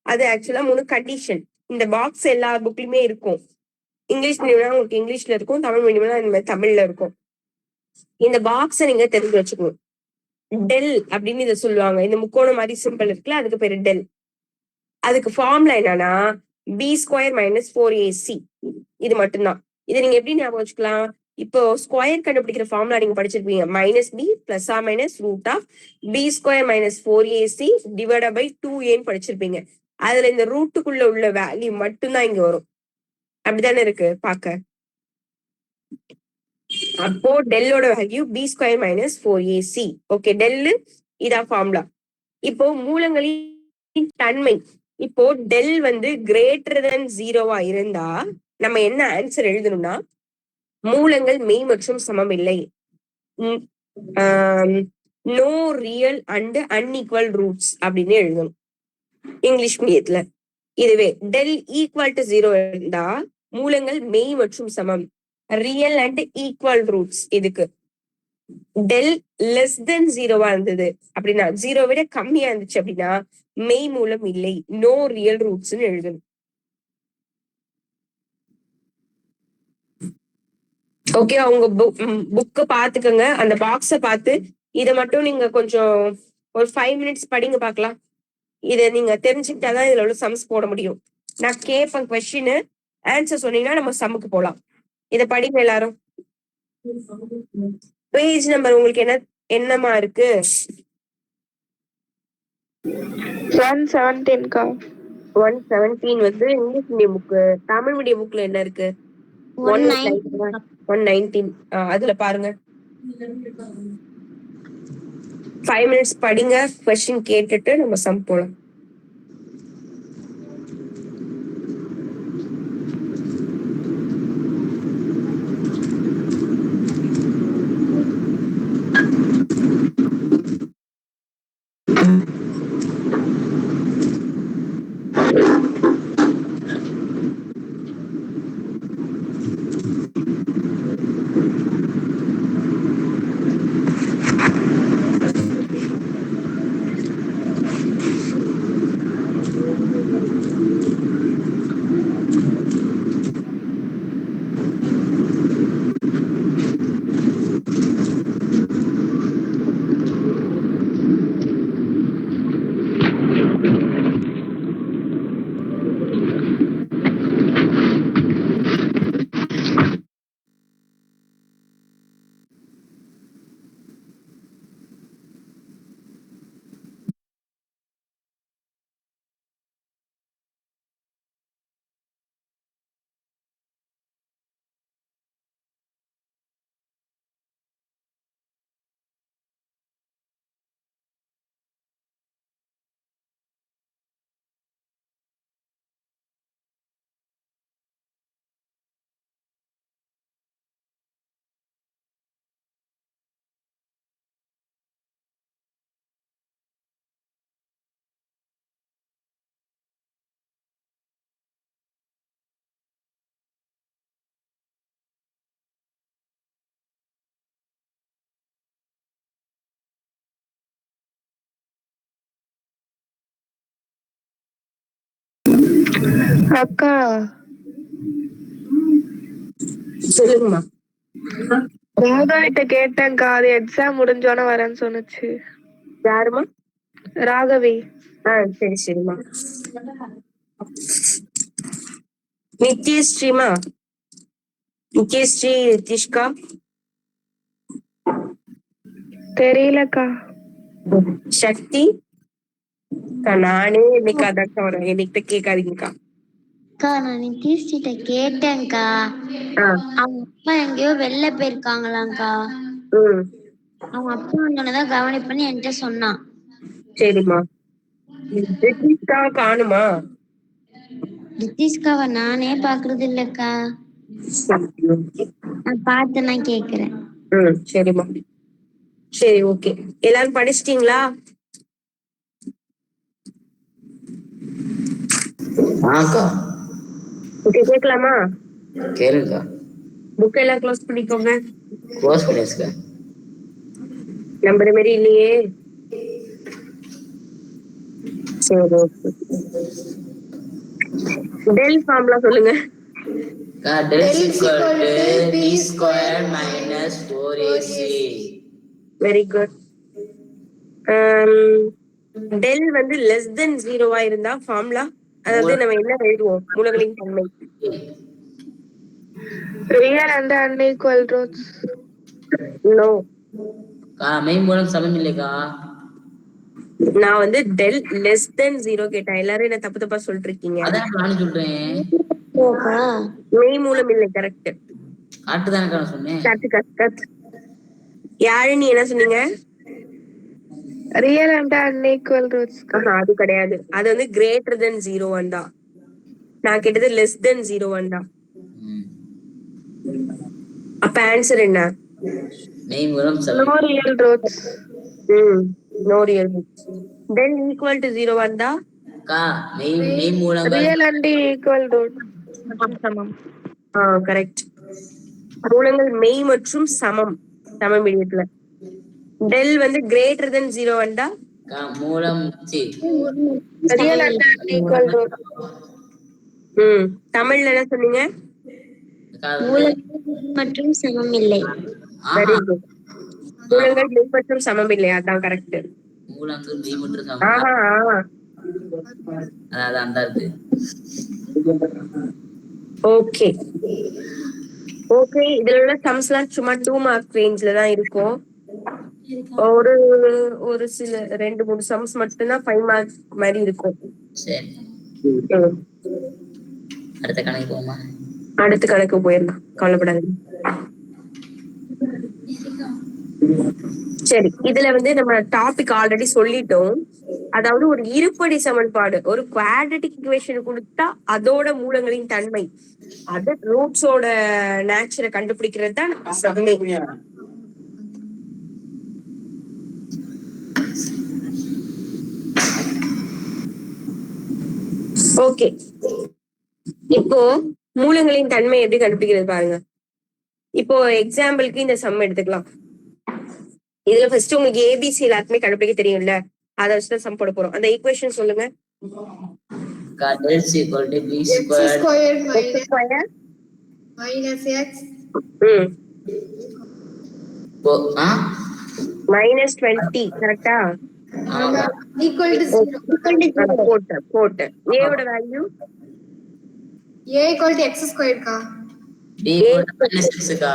அது ஆக்சுவலா 3 கண்டிஷன். இந்த பாக்ஸ் எல்லா புக்லயுமே இருக்கும். இங்கிலீஷ் மீடியம்னா உங்களுக்கு இங்கிலீஷ்ல இருக்கும், தமிழ் மீடியம்னா இந்த மாதிரி தமிழ்ல இருக்கும். இந்த பாக்ஸை நீங்க தெரிஞ்சு வச்சுக்கணும். டெல் அப்படின்னு இதை சொல்லுவாங்க. இந்த முக்கோணம் மாதிரி சிம்பிள் இருக்குல்ல, அதுக்கு பேரு டெல். அதுக்கு ஃபார்முலா என்னன்னா b² - 4ac. இது மட்டும்தான். இதை நீங்க எப்படி ஞாபகம் வச்சுக்கலாம்? இப்போ ஸ்கொயர் கண்டுபிடிக்கிற ஃபார்முலா நீங்க படிச்சிருப்பீங்க. -b +or - b² - 4ac / 2a படிச்சிருப்பீங்க. அதுல இந்த ரூட்டுக்குள்ள உள்ள வேல்யூ மட்டும்தான் இங்க வரும். அப்படித்தானே இருக்கு பாக்க? அப்போ டெல்லோட value b² - 4ac. Okay, del இதான் ஃபார்முலா. இப்போ மூலங்களின் தன்மை. இப்போ டெல் வந்து > 0 இருந்தா நம்ம என்ன ஆன்சர் எழுதணும்னா, மூலங்கள் மெய் மற்றும் சமம் இல்லை, no real and unequal roots அப்படின்னு எழுதணும் இங்கிலீஷ் மீடியத்துல. இதுவே டெல் = 0 இருந்தா மூலங்கள் மெய் மற்றும் சமம், ரியல் அண்ட் ஈக்குவல் ரூட்ஸ். இதுக்கு டெல் <0 இருந்தது அப்படின்னா, 0 விட கம்மியா இருந்துச்சு அப்படின்னா மெய் மூலம் இல்லை, நோ ரியல் ரூட்ஸ் எழுதணும். ஓகே, அவங்க புக்க பாத்துக்கோங்க. அந்த பாக்ஸ பார்த்து இதை மட்டும் நீங்க கொஞ்சம் ஒரு 5 மினிட்ஸ் படிங்க பார்க்கலாம். இதை நீங்க தெரிஞ்சுக்கிட்டாதான் இதுல உள்ள சம்ஸ் போட முடியும். நான் கேட்பேன் கொஸ்டின், ஆன்சர் சொன்னீங்கன்னா நம்ம சம்முக்கு போலாம். இதை படிங்க எல்லாரும். பேஜ் நம்பர் உங்களுக்கு என்னமா இருக்கு? 117 117 வந்து English medium book. Tamil medium புக்ல என்ன இருக்கு? 119. அதுல பாருங்க. 5 மினிட்ஸ் படிங்க, கொஸ்டின் கேட்டுட்டு நம்ம சம் போலாம். அக்கா. சொல்லுங்கம்மா. ராகவிட்ட கேட்டேன்க்கா, அது எக்ஸாம் முடிஞ்சோன்னு வரேன்னு சொன்னுச்சு. யாருமா? ராகவி. சரி சரிம்மா. நித்யஸ்ரீமா? நித்யஸ்ரீ நிதிஷ்கா தெரியலக்கா. சக்தி? நானே இன்னைக்கு அதாக்கா வரேன், என்கிட்ட கேட்காதீங்கக்கா. அக்கா நான் நிதிஷ்கிட்ட கேட்டேன்க்கா. அவங்க அப்பா எங்கேயோ வெளில போயிருக்காங்களாம்க்கா. அவங்க அப்பா வந்தோன்னதான் கவனிப்பேன்னு என்கிட்ட சொன்னான். சரிம்மா. நிதிஷ்காவை காணுமா? நிதிஷ்காவை நானே பாக்குறது இல்லக்கா. நான் பார்த்து நான் கேக்குறேன். சரிம்மா. சரி, ஓகே. எல்லாரும் படிச்சிட்டீங்களா? ஓகே, கேட்கலாமா? கேளுங்க. புக் எல்லாம் க்ளோஸ் பண்ணிக்கோங்க. க்ளோஸ் பண்ணிடுங்க. நம்புற மாதிரி இல்லையே. சரி, ஓகே. டெல் ஃபார்முலா சொல்லுங்க. del is equal to b square minus 4ac. Very good. Del வந்து லெஸ் தென் 0 இருந்தா ஃபார்முலா, அதாவது நம்ம என்ன எழுதுவோம்? மூலங்களின் தன்மை. Real and unequal roots. No, மெய்மூலம் சமம் இல்லைக்கா. நான் வந்து டெல் லெஸ் தென் 0 கேட்டேன். எல்லாரும் என்ன தப்பு தப்பா சொல்லிட்டு இருக்கீங்க. அதான் நானும் சொல்றேன். மெய் மூலம் இல்லை. கரெக்ட். காட்டுதானக்கா நான் சொன்னேன். கரெக்ட். யாரு நீ என்ன சொன்னீங்க? Real and unequal roots. அது கிடையாது. அது வந்து கிரேட்டர் தென் 0 வந்தா. நான் கேட்டது லெஸ் தென் 0 வந்தா. அப்ப ஆன்சர் என்ன? மெய்மூலம் No சமம். real roots. No real roots. Del equal to 0 வந்தா கா மெய்மூலங்கள் Real and equal roots. சமம். கரெக்ட். மூலங்கள் மெய் மற்றும் சமம் சமமிடியத்துல. டெல் வந்து கிரேட்டர் தென் 0 வந்தா மூலம் Real and unequal roots. தமிழ்ல என்ன சொன்னீங்க? மற்றும் சமம் இல்லை. Very good. மூலங்கள் மெய் மற்றும் சமம் இல்லை. அதான் கரெக்ட். மூலங்கள் மெய் மற்றும் சமம். அதான் அந்த இருக்கு. Okay okay. இதுல உள்ள சம்ஸ் எல்லாம் சும்மா 2 மார்க் ரேஞ்ச்ல தான் இருக்கும். ஒரு சில 2-3 சம்ஸ் மட்டும்தான் 5 மார்க் மாதிரி இருக்கும். சரி, அடுத்த கணக்கு போமா. அடுத்த கணக்கு போயிடலாம், கவலைப்படாது. சரி, இதுல வந்து நம்ம டாபிக் ஆல்ரெடி சொல்லிட்டோம். அதாவது ஒரு இருபடி சமன்பாடு, ஒரு குவாட்ரட்டிக் ஈக்குவேஷன் கொடுத்தா அதோட மூலங்களின் தன்மை, அது ரூட்ஸோட நேச்சரை கண்டுபிடிக்கிறது தான் சம்மே. ஓகே, இப்போ மூலங்களின் தன்மை எப்படி கண்டுபிடிக்கிறது பாருங்க. இப்போ எக்ஸாம்பிளுக்கு இந்த சம் எடுத்துக்கலாம். இதுல ஃபர்ஸ்ட் உங்களுக்கு ஏபிசி எல்லாருக்குமே கண்டுபிடிக்க தெரியும்ல, அதை வச்சுதான் சம் போட போறோம். அந்த ஈக்குவேஷன் சொல்லுங்க. del is equal to b squared minus x minus 20 கரெக்டா? equal to 0. போட்டு a ஓட value a equal to x squared கா. b equal to minus x கா.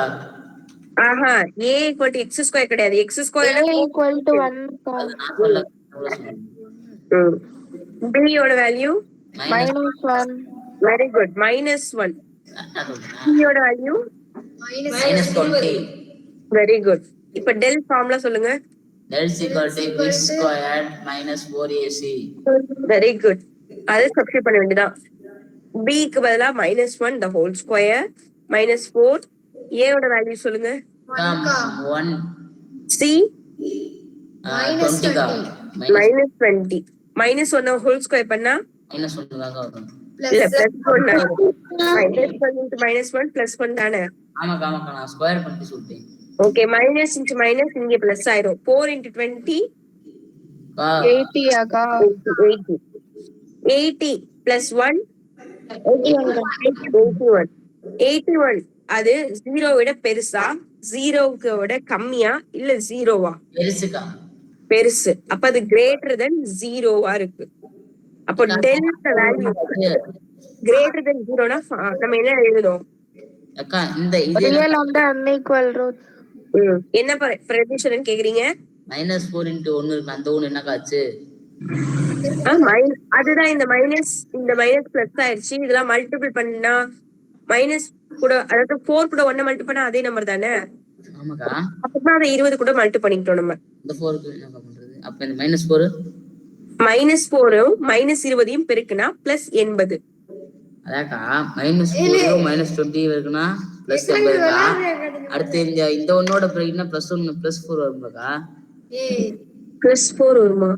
ஆஹா, a equal to x square கிடையாது. x square A equal to 1. நான் சொல்ல b ஓட value Minus 1. Very good, -1. c ஓட வேல்யூ minus 20. Very good. இப்ப del formula சொல்லுங்க. del is equal to b squared minus 4ac. Very good. அது substitute பண்ண வேண்டியதான். b க்கு பதிலா -1 the whole square minus 4. a ஓட வேல்யூ சொல்லுங்க. 1 c -20 கா. -20. -1 whole square பண்ணா minus 1 தான் வரும். இல்ல +1 -1 +1 தானே? ஆமாக்கா ஆமாக்கா, நான் ஸ்கொயர் பண்ணி சொல்லிட்டேன். ஓகே, மைனஸ் இன்டு மைனஸ் இங்க பிளஸ் ஆயிரும். 4 × 20 80 ஆகா. 80 + 1 81. அது 0 விட பெருசா, 0க்கு விட கம்மியா, இல்ல 0வா? பெருசுக்கா. பெருசு. அப்ப அது கிரேட்டர் தென் 0வா இருக்கு. அப்போ டெல் வேல்யூ கிரேட்டர் தென் 0னா நம்ம என்ன எழுதணும்? அக்கா இந்த இது Real and unequal roots. என்ன பிரதிஷன் கேக்குறீங்க? -4 × 1 இருக்கு, அந்த 1 என்னக்கா ஆச்சு? அதுதான் இந்த மைனஸ் பிளஸ் ஆயிடுச்சு. இதெல்லாம் மல்டிபிள் பண்ணா மைனஸ் கூட, அதாவது 4 கூட 1 மல்டிபிள் பண்ணா அதே நம்பர் தானே? ஆமாக்கா. அப்பதான் அதை 20 கூட மல்டிபிள் பண்ணிட்டோம் நம்ம. இந்த 4க்கு என்ன பண்றது? அப்ப இந்த -4 -4ம் -20யும் பெருக்குனா +80. அதாக்கா -4 -20 இருக்குன்னா +80கா. அடுத்து இந்த ஒன்னோட பெருக்கினா +1 +4 வரும்லக்கா. +4 வருமா?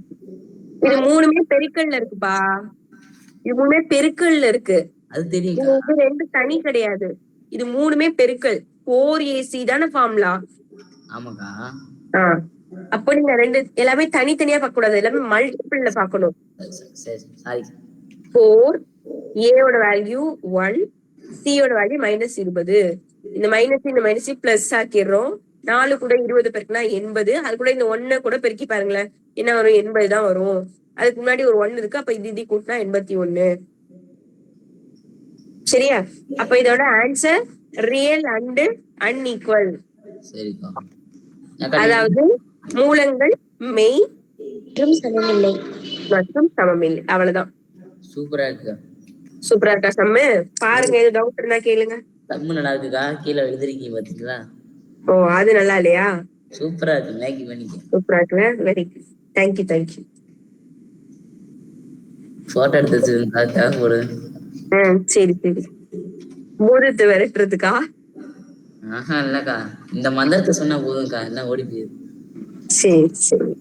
இது மூணுமே பெருக்கல்ல இருக்குப்பா. இது மூணுமே பெருக்கல்ல இருக்கு. அது தெரியும். இது ரெண்டு தனி கிடையாது. இது மூணுமே பெருக்கல். 4ac தானே ஃபார்முலா? ஆமாக்கா. அப்போ நீங்க ரெண்டு எல்லாமே தனித்தனியா பார்க்க கூடாது, எல்லாமே மல்டிபிள்ல பார்க்கணும். சரி சாரி. 4 ஏயோட வேல்யூ 1, சியோட வேல்யூ -20. இந்த மைனஸ் பிளஸ் ஆக்கிடுறோம். 4 கூட 20 பெருக்குனா 80. அது கூட இந்த 1 கூட பெருக்கி பாருங்களேன், என்ன வரும்? 80 தான் வரும். அதுக்கு முன்னாடி ஒரு 1 இருக்கு, அப்ப இது கூட்டினா 81. சரியா? அப்ப இதோட ஆன்சர் ரியல் அண்ட் அன்ஈக்குவல். சரிக்கா. அதாவது மூலங்கள் மெய் மற்றும் சமமில்லை. மற்றும் சமமில்லை. அவ்வளவுதான். சூப்பரா இருக்குக்கா. சூப்பரா இருக்கா சம்மு? பாருங்க, எது டவுட் இருந்தா கேளுங்க. சம்மு நல்லா இருக்குக்கா. கீழே எழுதிருக்கீங்க பாத்தீங்களா? ஓ, அது நல்லா இல்லையா? சூப்பரா இருக்கு. மேக்கி பண்ணிக்க. சூப்பரா இருக்குல்ல? Very good. தேங்க்யூ. போட்டோ எடுத்து வச்சிருக்கா போடு. சரி. பூதத்தை விரட்டுறதுக்கா? ஆஹா இல்லக்கா, இந்த மந்திரத்தை சொன்னா போதும்க்கா, எல்லாம் ஓடி போயிரு. சரி.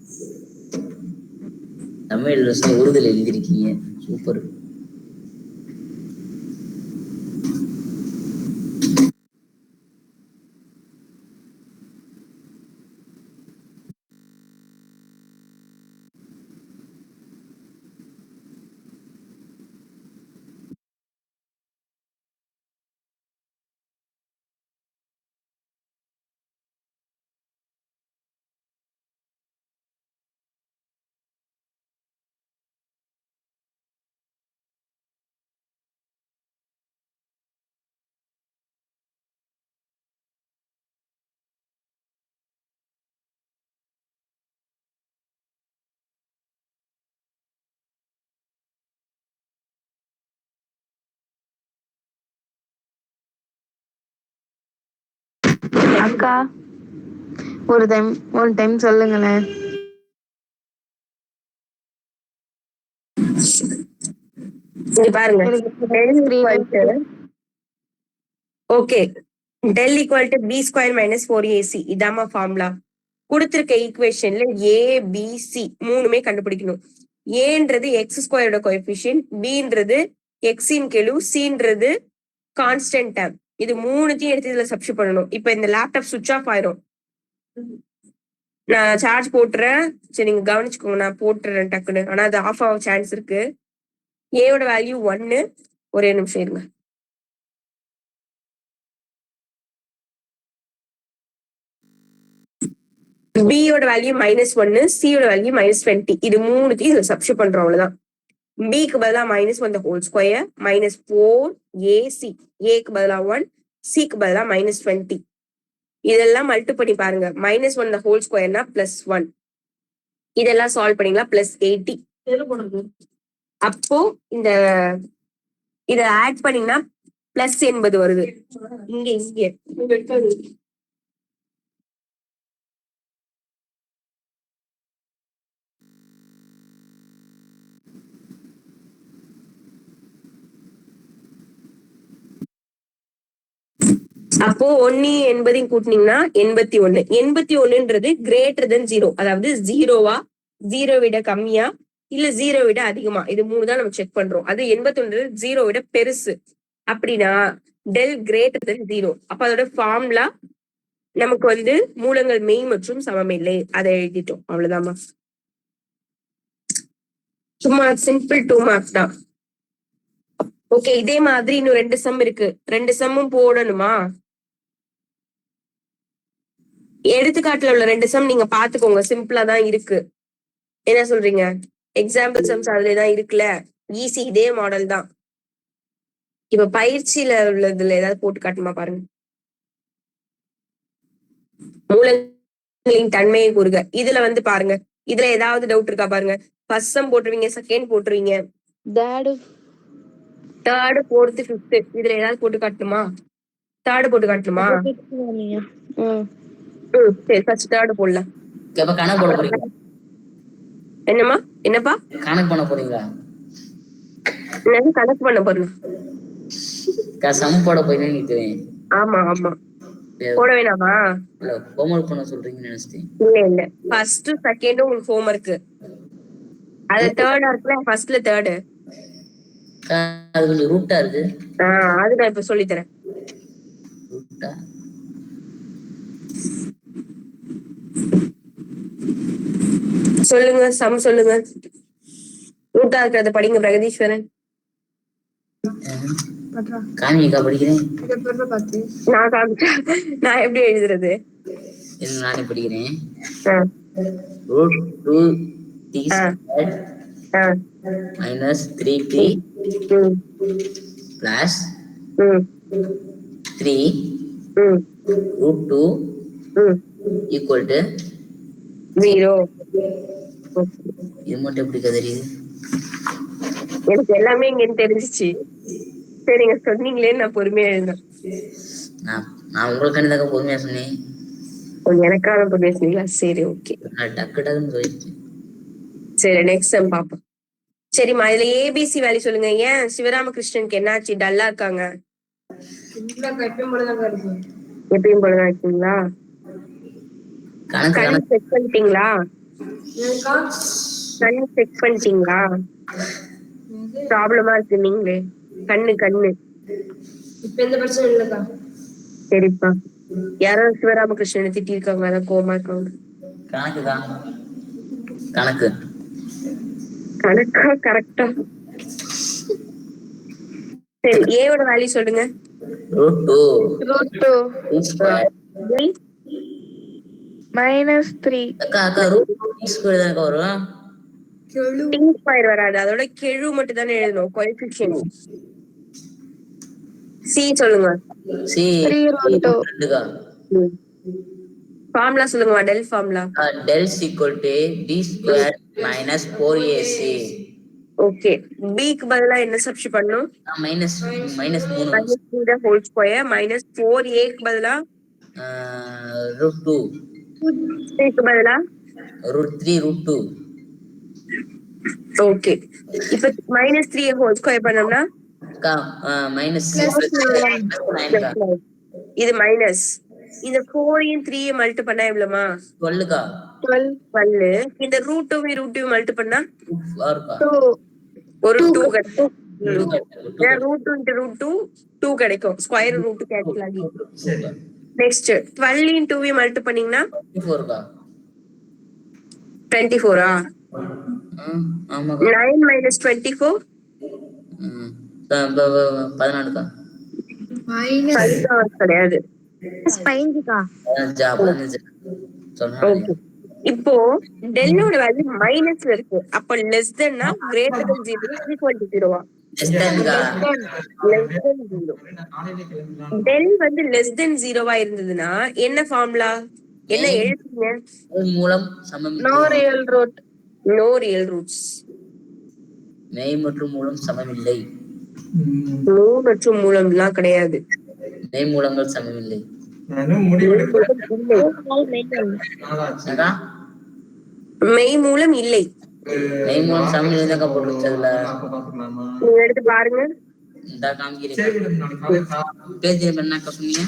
தமிழ் உறுதியில் எழுதிருக்கீங்க. சூப்பர். அக்கா ஒரு டைம் சொல்லுங்களேன். இங்க பாருங்க. Okay, del equal to B square minus 4ac. இதாமா ஃபார்முலா. கொடுத்திருக்க ஈக்குவேஷன்ல ஏ பி சி மூணுமே கண்டுபிடிக்கணும். ஏன்றது எக்ஸ் ஸ்கொயரோட கோஎஃபிஷியன்ட், பின்றது எக்ஸின் கெழு, சின்றது கான்ஸ்டன்ட் டேர்ம். இது மூணுத்தையும் எடுத்து இதுல சப்ஸ்டிட் பண்ணணும். இப்ப இந்த லேப்டாப் சுவிட்ச் ஆஃப் ஆயிரும். நான் சார்ஜ் போட்டுறேன். சரி, நீங்க கவனிச்சுக்கோங்க. நான் போட்டுறேன் டக்குன்னு. ஆனா அது ஆஃப் ஆக சான்ஸ் இருக்கு. ஏயோட வேல்யூ 1. ஒரே நிமிஷம் இருங்க. பியோட வேல்யூ -1, சியோட வேல்யூ -20. இது மூணுத்தையும் இதுல சப்ஸ்டிட் பண்றோம். அவ்வளவுதான். பிக்கு பதிலா -1 ஹோல் ஸ்கொயர், -4ac. ஏக்கு பதிலா 1, சிக்கு பதிலா -20. இதெல்லாம் மல்டி பண்ணி பாருங்க. -1 ஹோல் ஸ்கொயர்னா +1. இதெல்லாம் சால்வ் பண்ணீங்களா +80. அப்போ இந்த இத ஆட் பண்ணீங்கன்னா +80 வருது. இங்க அப்போ 1 80 கூட்டினீங்கன்னா 81. 81ன்றது கிரேட்டர் தென் 0. அதாவது 0 விட கம்மியா இல்ல 0 விட அதிகமா, இது மூணு தான் நம்ம செக் பண்றோம். அது 81 0 விட பெருசு அப்படின்னா டெல் கிரேட்டர் தென் 0. அப்ப அதோட ஃபார்முலா நமக்கு மூலங்கள் மெய் மற்றும் சமமில்லை. அதை எழுதிட்டோம். அவ்வளவுதாமா. சும்மா சிம்பிள் 2 மார்க்ஸ் தான். ஓகே, இதே மாதிரி இன்னும் 2 சம் இருக்கு. 2 சம்மும் போடணுமா? எடுத்துக்காட்டுல உள்ள 2 சம் நீங்க பாத்துக்கோங்க. சிம்பிளா தான் இருக்கு. என்ன சொல்றீங்க? எக்ஸாம்பிள் சம்ஸ் அதுலதான் இருக்குல்ல. ஈஸி, இதே மாடல் தான். இப்ப பயிற்சியில உள்ளதுல ஏதாவது போட்டு காட்டுமா பாருங்க. மூலங்களின் தன்மையை கூறுக. இதுல பாருங்க, இதுல ஏதாவது டவுட் இருக்கா பாருங்க. ஃபர்ஸ்ட் சம் போட்டுருவீங்க, செகண்ட் போட்டுருவீங்க, தேர்டு, ஃபோர்த்து, ஃபிஃப்த். இதுல ஏதாவது போட்டு காட்டுமா? தேர்டு போட்டு காட்டுமா? சரி, ஃபர்ஸ்ட் தேர்டு போடலாம். கணக்கு போட போறீங்களா? என்னப்பா கணக்கு பண்ண போறீங்களா? கணக்கு பண்ண போறேன். சம் போட போறீங்க. ஆமா போட வேணாமா? இல்ல, ஹோம்வொர்க் பண்ண சொல்றீங்கன்னு நினைச்சிட்டேன். இல்ல ஃபர்ஸ்ட் செகண்ட் உங்களுக்கு ஹோம்வொர்க். அது தேர்டா இருக்குல்ல, ஃபர்ஸ்ட்ல தேர்டு. அது கொஞ்சம் ரூட்டா இருக்கு. அது நான் இப்ப சொல்லி தரேன். சொல்லுங்க, சம் சொல்லுங்க. ரூட்டா இருக்கிறத படிங்க பிரகதீஸ்வரன். காமிக்கா படிக்கிறேன். இதை பொருள் பார்த்து நான் காமிச்சா நான் எப்படி எழுதுறது? இது நானே படிக்கிறேன். ஆ, ரூட் 2 t ஆ, ஸ்கொயர் ஆ, மைனஸ் 3t ம், பிளஸ் ம், 3 ம், ரூட் 2 ம். Equal to 0. இது மட்டும் எப்படி தெரியுது? எனக்கு எல்லாமே இங்க தெரிஞ்சிச்சு. சரி, நீங்க சொன்னீங்களே நான் பொறுமையா எழுதுறேன். நான் உங்களுக்கு தாக்க பொறுமையா சொன்னேன். எனக்காக இப்ப பேசுனீங்களா? சரி, ஓகே. நான் டக்கு டக்குன்னு சொல்லிட்டேன். சரி, நெக்ஸ்ட் டைம் பாப்போம். சரிம்மா, இதுல ஏபிசி வேல்யூ சொல்லுங்க. ஏன் சிவராமகிருஷ்ணனுக்கு என்னாச்சு, டல்லா இருக்காங்க? இல்லக்கா எப்பயும் போலதாங்க இருக்கும். எப்பயும் போலதான் இருக்கீங்களா? கணக்கு கண் கணக்கு செக் பண்ணிட்டீங்களா? ஏன்க்கா? கண் செக் பண்ணிட்டீங்களா? ப்ராப்ளமா இருக்கு நீங்களே. கண்ணு இப்ப எந்த பிரச்சனையும் இல்லக்கா. சரிப்பா. யாரோ சிவராமகிருஷ்ணனை திட்டி இருக்காங்க, அதான் கோமா இருக்காங்க. கணக்கு தான். கணக்கு கணக்கா கரெக்டா? சரி, ஏவோட வேல்யூ சொல்லுங்க. Root 2 root 2 t square minus 3. அக்கா ரூட் t ஸ்கொயர் தானே வரும். டி ஸ்கொயர் வராது, அதோட கெழு மட்டும் தானே எழுதணும். கோஎஃபிஷியன்ட் சி சொல்லுங்க. C 3 root 2. 2கா. ஃபார்முலா சொல்லுங்க, del formula. del equal to b square minus 4ac. Okay, பிக்கு பதிலா என்ன சப்ஸ்டிட் பண்ணணும்? Minus 3 -3 whole square minus 4a க்கு பதிலா ரூட் 2 c க்கு பதிலா ரூட் 3 ரூட் 2. ஓகே, இப்ப -3 ஹோல் ஸ்கொயர் பண்ணோம்னா அக்கா மைனஸ் இது மைனஸ். இந்த 4யும் 3யும் மல்டி பண்ணா எவ்வளவுமா? 12கா. 12. இந்த ரூட் 2 மல்டி பண்ணா 4கா. ஒரு 2 கிடைக்கும். 2 ரூட் 2 into ரூட் 2 கிடைக்கும். ஸ்கொயர் ரூட் கேன்சல் ஆகி. சரி. நெக்ஸ்ட் 12 into 2 மல்டி பண்ணீங்கன்னா 24கா. 24ஆ? ஆமாக்கா. 9 minus 24 14கா. கிடையாது. 15 ஓகே, இப்போ டெல்லோட வேல்யூ மைனஸ்ல இருக்கு. அப்ப லெஸ் தென்னா கிரேட்டர் தென் 0 ஈக்குவல் டு 0வா? டெல் வந்து லெஸ் தென் 0வா இருந்ததுன்னா என்ன ஃபார்முலா, என்ன எழுதுங்க? மூலம் சமம். No real root. No real roots. மெய் மற்றும் மூலம் சமமில்லை. நோ மற்றும் மூலம்லாம் கிடையாது. மெய் மூலங்கள் சமமில்லை. மெய் மூலம் இல்லை. மெய் மூலம் சமமில்லை தான் போட்டுருச்சதுல. நீங்க எடுத்து பாருங்க. இந்த காமிக்கிறேன். பேஜ் என்னக்கா சொன்னீங்க?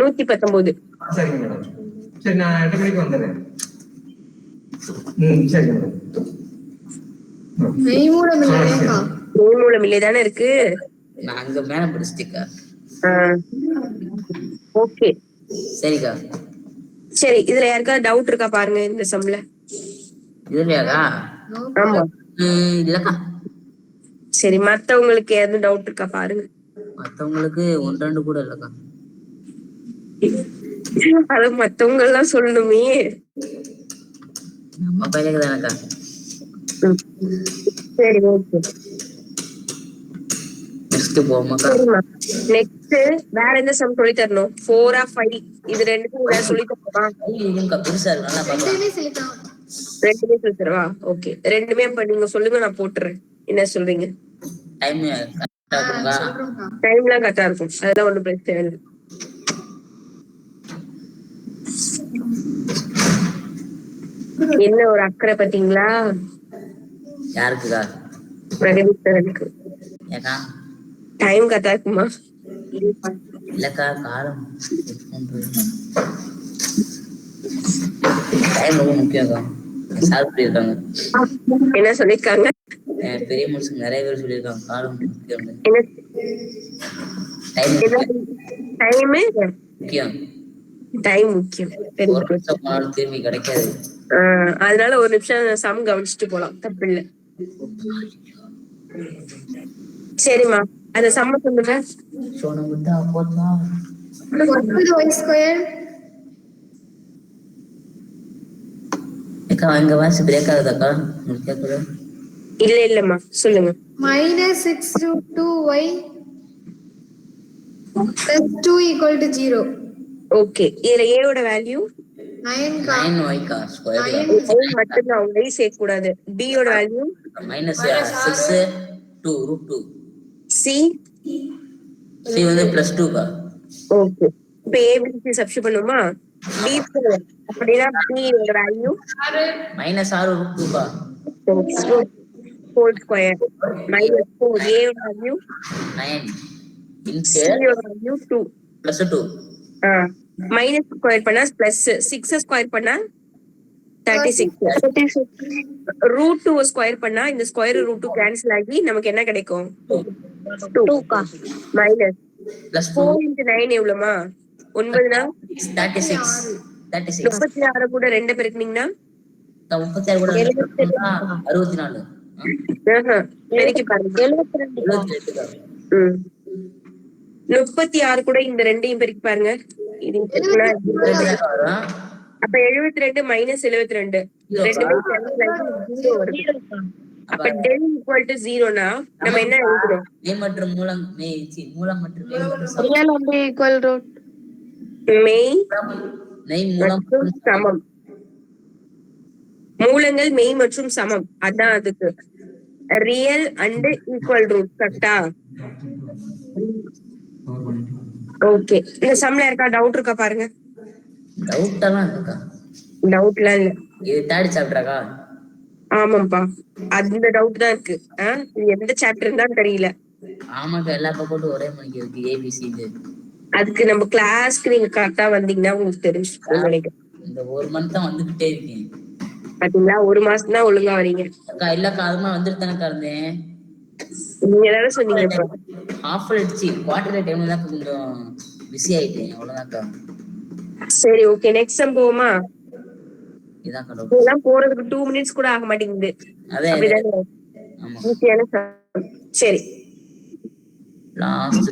119. சரிங்க மேடம். சரி, நான் 8 மணிக்கு வந்துடுறேன். சரி மேடம். மெய்மூலம் இல்லையாக்கா? மெய் மூலம் இல்லை தானே இருக்கு. நான் அங்க மேல படிச்சுட்டேக்கா. ஓகே, சரிக்கா. சரி, இதுல யாருக்காவது டவுட் இருக்கா பாருங்க இந்த சம்ல. இதுலயாக்கா? ஆமா. இல்லக்கா. சரி, மத்தவங்களுக்கு ஏதாவது டவுட் இருக்கா பாருங்க. மத்தவங்களுக்கு 1-2 கூட இல்லக்கா. அது மத்தவங்க எல்லாம் சொல்லணுமே. நம்ம பையனுக்கு தானக்கா. சரி, ஓகே. நெக்ஸ்ட் போமாக்கா. சரிம்மா, நெக்ஸ்ட் வேற எந்த சம் சொல்லி தரணும்? 4 or 5 இது ரெண்டுக்கும் சொல்லி தரணுமா? இதுக்கா பெருசா இருக்கு, நல்லா பாக்கலாம். ரெண்டுமே சொல்லிக்கலாம். ரெண்டுமே சொல்லி தரவா? ஓகே, ரெண்டுமே இப்ப நீங்க சொல்லுங்க, நான் போட்டுறேன். என்ன சொல்றீங்க? டைம் கரெக்டா இருக்குங்களா? சொல்றோம்க்கா. டைம்லாம் கரெக்டா இருக்கும், அதெல்லாம் ஒண்ணும் பிரச்சனை இல்லை. என்ன ஒரு அக்கறை பாத்தீங்களா யாருக்குக்கா? பிரகதீஸ்வரனுக்கு. ஏக்கா? டைம் கரெக்டா இருக்குமா? இல்லக்கா, காலம் டைம் ரொம்ப முக்கியம்க்கா. சார் சொல்லியிருக்காங்க. என்ன சொல்லிருக்காங்க? பெரிய மனுஷங்க நிறைய பேர் சொல்லியிருக்காங்க காலம் முக்கியம். என்ன டைம் முக்கியம். டைம் முக்கியம். ஒரு நிமிஷம் போனாலும் திரும்பி கிடைக்காது. அதனால ஒரு நிமிஷம் சம் கவனிச்சுட்டு போலாம், தப்பு இல்ல. சரிம்மா அந்த சம்ம சொல்லுங்க. சொன்ன விட்டா போச்சா? What will y square? அக்கா எங்க வாய்ஸ் பிரேக் ஆகுதாக்கா? உங்களுக்கு கேக்குது? இல்லம்மா சொல்லுங்க. Minus 6 root 2y plus 2 equal to 0. Okay இதுல a ஓட வேல்யூ 9 9y கா ஸ்கொயர் மட்டும்தான், அவங்க சேர்க்க கூடாது. b ஓட value minus 6 2 root 2. c c வந்து plus 2 கா. ஓகே இப்ப abc சப்ஸ்டிட் பண்ணுமா? b4 அப்படினா b ஓட வேல்யூ minus 6 root 2 கா. whole square minus 4 a ஓட வேல்யூ 9 c into ஓட வேல்யூ 2 plus 2. மைனஸ் ஸ்கொயர் பண்ணா பிளஸ் 6 ஸ்கொயர் பண்ணா 36 ரூட் 2 ஸ்கொயர் பண்ணா இந்த ஸ்கொயர் ரூட் 2 கேன்சல் ஆகி நமக்கு என்ன கிடைக்கும்? 2 மைனஸ் plus 2 4 into 9 எவ்வளவுமா? 9 36 36 கூட 2 பெருக்குனீங்கன்னா 36 கூட 64. பெருக்கி பாருங்க 36 கூட இந்த ரெண்டையும் பெருக்கி பாருங்க. இது பெருக்குனா அப்ப 72 மைனஸ் 72 ரெண்டுமே கேன்சல் ஆகி 0 வருது. அப்ப டெல் ஈக்குவல் டு 0னா நம்ம என்ன எழுதுறோம்? மெய் மற்றும் மூலம் மூலம் மற்றும் real and equal root. மெய் மெய் மூலம் மற்றும் சமம். மூலங்கள் மெய் மற்றும் சமம், அதான் அதுக்கு ரியல் அண்ட் ஈக்குவல் ரூட். கரெக்டா? ஓகே இந்த சம்ல இருக்கா டவுட் இருக்கா பாருங்க. டவுட் எல்லாம் இருக்கா? டவுட்லாம் இல்ல. இது தேர்ட் சாப்டராக்கா? ஆமாப்பா அந்த டவுட் தான் இருக்கு. இது எந்த சாப்டர் தான் தெரியல. ஆமாக்கா எல்லா பக்கமும் ஒரே மணிக்கு இருக்கு ஏபிசி. அதுக்கு நம்ம கிளாஸ்க்கு நீங்க கரெக்டா வந்தீங்கன்னா உங்களுக்கு தெரிஞ்சுக்கணும்னு நினைக்கிறேன். இந்த ஒரு மந்த் தான் வந்துகிட்டே இருக்கேன். பாத்தீங்களா ஒரு மாசம் தான் ஒழுங்கா வரீங்க. அக்கா இல்லக்கா அதுமா வந்துட்டு தானக்கா இருந்தேன். நீங்க தானே சொன்னீங்க ஹாஃப் அடிச்சு குவார்டர் டைம்ல தான் கொஞ்சம் பிஸி ஆயிட்டேன் அவ்வளவுதான்க்கா. சரி ஓகே நெக்ஸ்ட் சம் போவோமா? இதான் இதெல்லாம் போறதுக்கு 2 மினிட்ஸ் கூட ஆக மாட்டேங்குது. அப்படிதானே? ஈஸியான சம். சரி லாஸ்ட்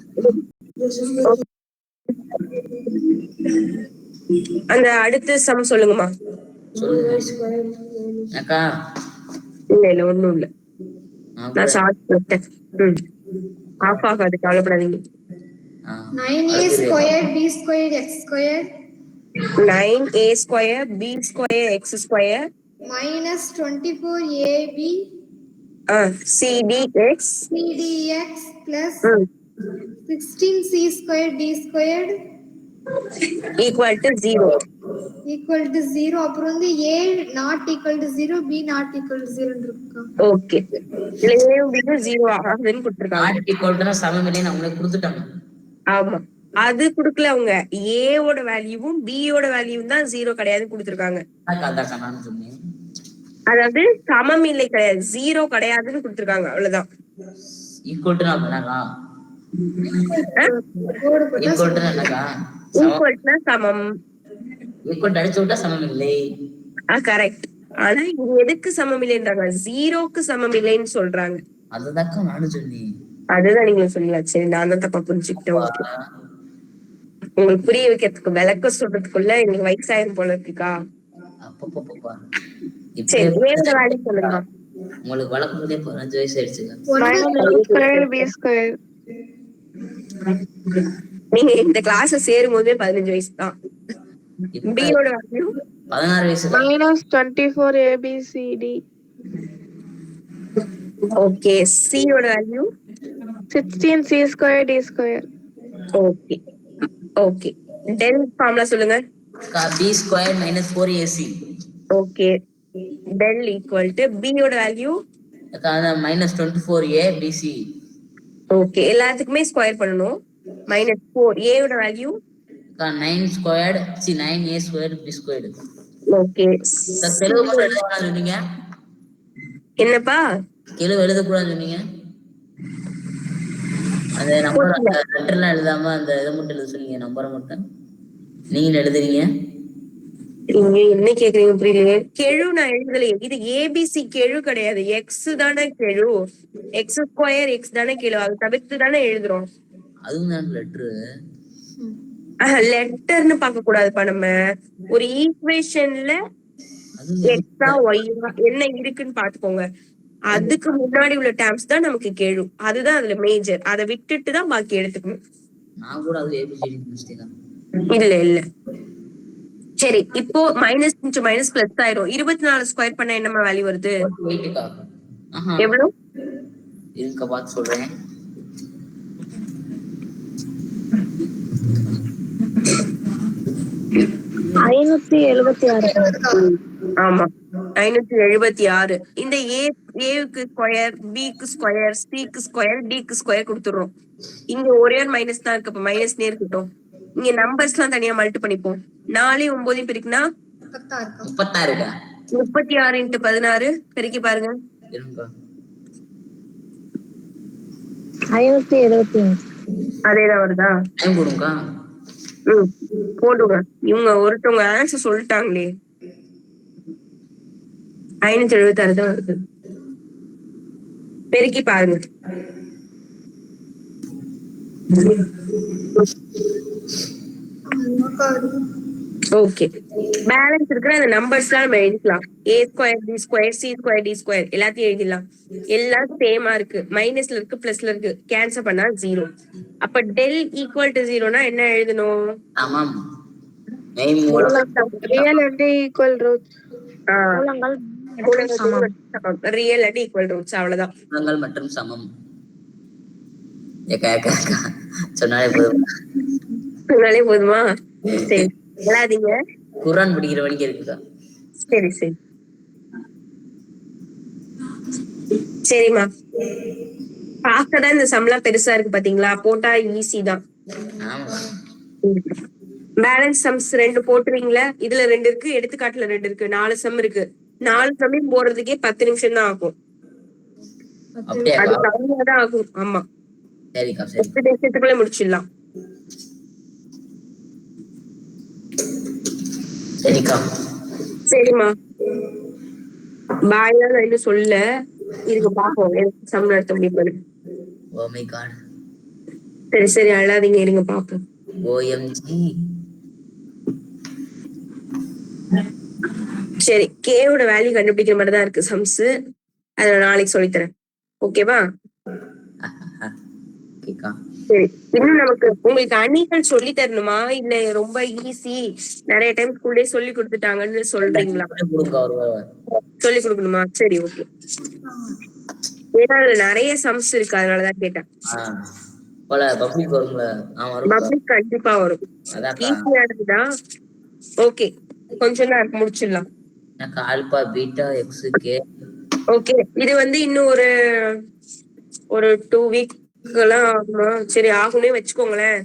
அந்த அடுத்த சம் சொல்லுங்கம்மா. அக்கா இல்ல ஒண்ணும் இல்ல, நான் ஷார்ட் போட்டேன். ஆஃப் ஆகாது, கவலைப்படாதீங்க. 9a squared b squared x squared 9a square b square x square minus 24ab cdx cdx plus 16c squared d squared equal to 0. equal to 0. அப்புறம் வந்து a not equal to 0 b not equal to 0 இருக்கு. Okay a வந்து 0 ஆகாதுன்னு கொடுத்திருக்காங்க. Not ஈக்குவல்னா சமம் இல்லைன்னு அவங்களுக்கு கொடுத்துட்டாங்க. ஆமா அது குடுக்கல, அவங்க a ஓட வேல்யூவும் b ஓட வேல்யூவும் தான் 0 கிடையாதுன்னு கொடுத்திருக்காங்க. அதாக்கா நான் சொன்னேன். அதாவது சமம் இல்லை கிடையாது, 0 கிடையாதுன்னு கொடுத்திருக்காங்க, அவ்வளவுதான். ஈக்குவல்னா என்னக்கா? ஈக்குவல்னா என்னக்கா? ஈக்குவல்னா சமம். ஈக்குவல் அடிச்சு விட்டா சமம் இல்லை. கரெக்ட். ஆனா இது எதுக்கு சமம் இல்லைன்றாங்க? 0க்கு சமம் இல்லைன்னு சொல்றாங்க. அதுதாக்கா நானும் சொன்னேன். அதுதான் நீங்க சொல்லல. சரி நான் தான் தப்பா புரிஞ்சுக்கிட்டேன். உங்களுக்கு புரிய வைக்கிறதுக்கு விளக்க சொல்றதுக்குள்ள எங்களுக்கு வயசாயிரும் போல இருக்குக்கா. அப்பப்பா சரி வேற வேலை சொல்லுங்க. உங்களுக்கு வளர்க்கும் போதே 15 வயசு ஆயிடுச்சுங்க. நீங்க இந்த கிளாஸ் சேரும் போதே 15 வயசு தான். b ஓட வேல்யூ 16 வயசு. minus 24 abcd. ஓகே c ஓட value 16c square d square. Okay okay del formula சொல்லுங்க. b square minus 4ac. Okay del equal to b ஓட value minus 24a bc. Okay எல்லாத்துக்குமே ஸ்கொயர் பண்ணனும். minus 4a ஓட value 9 squared 9a squared b squared. Okay Telugu மட்டும் எழுதக்கூடாது சொன்னீங்க. என்னப்பா தெலுங்கு எழுதக்கூடாது சொன்னீங்க. அந்த நம்பர் லெட்டர்லாம் எழுதாம அந்த இதை மட்டும் எழுத சொன்னீங்க. நம்பரை மட்டும் நீங்க எழுதுறீங்க. நீங்க என்ன கேக்குறீங்க புரியலையே. கெழு நான் எழுதலையே. இது ஏபிசி கெழு கிடையாது. எக்ஸ் தானே கெழு. எக்ஸ் ஸ்கொயர் எக்ஸ் தானே கெழு. அது தவிர்த்து தானே எழுதுறோம். அதுவும் லெட்ரு. லெட்டர்னு பார்க்க கூடாதுப்பா. நம்ம ஒரு ஈக்குவேஷன்ல எக்ஸா ஒய்யா என்ன இருக்குன்னு பாத்துக்கோங்க. அதுக்கு முன்னாடி உள்ள டேர்ம்ஸ் தான் நமக்கு கெழு. அதுதான் அதுல மேஜர். அதை விட்டுட்டு தான் பாக்கி எடுத்துக்கணும். நான் கூட அது ஏபிசிடி மிஸ்டேக்கா. இல்ல இல்ல. சரி, இப்போ மைனஸ் இன்டு மைனஸ் பிளஸ் ஆயிரும். 24 ஸ்கொயர் பண்ண என்னமா வேல்யூ வருது? 8க்கா. எவ்வளவு? இருக்க பார்த்து சொல்றேன். ஆமா, 576. இந்த ஏக்கு ஸ்கொயர், பிக்கு ஸ்கொயர், சிக்கு ஸ்கொயர், டிக்கு ஸ்கொயர் கொடுத்துடுறோம். இங்க ஒரே ஒரு மைனஸ் தான் இருக்கு. அப்ப மைனஸ்னே இருக்கட்டும். இங்க நம்பர்ஸ் எல்லாம் தனியா மல்டி பண்ணிப்போம். 4 9 பெருக்குனா 36. 36 இன்டு 16 பெருக்கி பாருங்க. இருங்க. 575. அதேதான் வருதா? டைம் கொடுங்க. போடுங்க. இவங்க ஒருத்தவங்க ஆன்சர் சொல்லிட்டாங்களே. 576 தான் வருது. பெருக்கி பாருங்க. ஓகே, பேலன்ஸ் இருக்கிற அந்த நம்பர்ஸ் எல்லாம் நம்ம எழுதிக்கலாம். A square B square C square D square எல்லாத்தையும் எழுதிடலாம். எல்லாம் சேமா இருக்கு. மைனஸ்ல இருக்கு பிளஸ்ல இருக்கு. கேன்சல் பண்ணா 0. அப்ப டெல் ஈக்குவல் டு 0னா என்ன எழுதணும்? ஆமாம். மெயின் மூலம் real and equal roots. Real and equal roots. அவ்வளவுதான். மூலங்கள் மற்றும் சமம். சொன்னாலே போதும். சொன்னாலே போதுமா? சரி, விளாதீங்க. குரான் படிக்கிற வழிக்கு இருக்குதா? சரி சரி சரிம்மா. பார்க்கதான் இந்த சம்லாம் பெருசா இருக்கு பாத்தீங்களா? போட்டா ஈஸி தான். ஆமா. Balance sums 2 போட்டுறீங்களா? இதுல 2 இருக்கு, எடுத்துக்காட்டுல 2 இருக்கு. 4 சம் இருக்கு. 4 சம்மையும் போடுறதுக்கே 10 நிமிஷம் தான் ஆகும். அப்படியே அது கம்மியா தான் ஆகும். ஆமா, சரிக்கா. சரி 10 நிமிஷத்துக்குள்ள முடிச்சிடலாம். சரிக்கா. சரிம்மா, பாய் தான். நான் இன்னும் சொல்ல இருங்க, பாப்போம் சம் நடத்த முடியும். Oh my god. சரி சரி, அழாதீங்க, இருங்க பாப்போம். ஓஎம்ஜி. சரி, கேவோட வேல்யூ கண்டுபிடிக்கிற மாதிரி தான் இருக்கு சம்ஸ். அதை நான் நாளைக்கு சொல்லித்தரேன். ஓகேவா? ஓகேக்கா. சரி, இன்னும் நமக்கு உங்களுக்கு அணிகள் சொல்லி தரணுமா? இல்ல ரொம்ப ஈஸி நிறைய டைம் ஸ்கூல்லே சொல்லி கொடுத்துட்டாங்கன்னு சொல்றீங்களா? சொல்லி கொடுக்கணுமா? சரி, ஓகே. ஏன்னா அதுல நிறைய சம்ஸ் இருக்கு, அதனாலதான் கேட்டேன். பப்ளிக் கண்டிப்பா வரும். ஈஸியா இருக்குதா? ஓகே, கொஞ்சம் தான் முடிச்சிடலாம். Alpha beta X K. Okay, இது வந்து இன்னும் ஒரு 2 வீக் சரி ஆகும்னே வச்சுக்கோங்களேன்.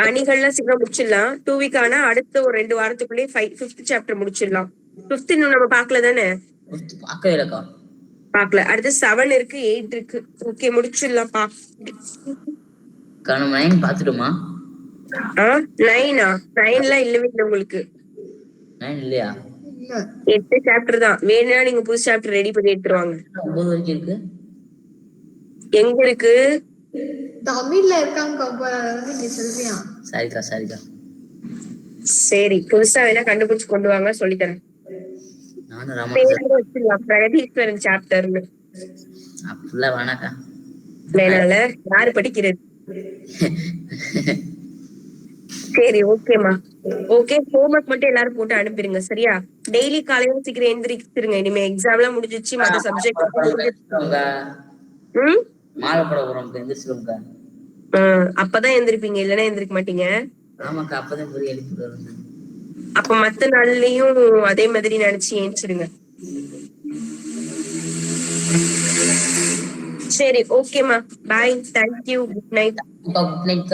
அணிகள்லாம் சீக்கிரம் முடிச்சிடலாம். 2 வீக் ஆனா அடுத்த ஒரு 2 வாரத்துக்குள்ளே 5th சாப்டர் முடிச்சிடலாம். 5th இன்னும் நம்ம பாக்கல தானே? பாக்கல. அடுத்து 7 இருக்கு, 8 இருக்கு. ஓகே, முடிச்சிடலாம். 9 பாத்துடுமா? 9 9லாம் இல்லவே இல்லை உங்களுக்கு. 9 இல்லையா? 8 சாப்டர் தான். வேணும்னா நீங்க புது சாப்டர் ரெடி பண்ணி எடுத்துருவாங்க. 9 வரைக்கும் இருக்கு. எங்க இருக்கு? தமிழ்ல இருக்காங்க. சொல்றியா? சரிக்கா. சரி, புதுசா வேணா கண்டுபிடிச்சு கொண்டு வாங்க, சொல்லித்தரேன். பிரகதீஸ்வரன் சாப்டர்னு. அப்படிலாம் வேணாக்கா. வேணால? யாரு படிக்கிறது? சரி, ஓகேமா. ஓகே, ஹோம்வொர்க் மட்டும் எல்லாரும் போட்டு அனுப்பிடுங்க, சரியா? டெய்லி காலையில சீக்கிரம் எந்திரிச்சிருங்க. இனிமே எக்ஸாம் எல்லாம் முடிஞ்சிச்சு, மத்த சப்ஜெக்ட். அப்பதான் எந்திரிப்பீங்க, இல்லன்னா எந்திரிக்க மாட்டீங்க. அப்ப மத்த நாள்லயும் அதே மாதிரி நினைச்சு ஏஞ்சிடுங்க. சரி, ஓகேமா. Bye, thank you, good night. Good night.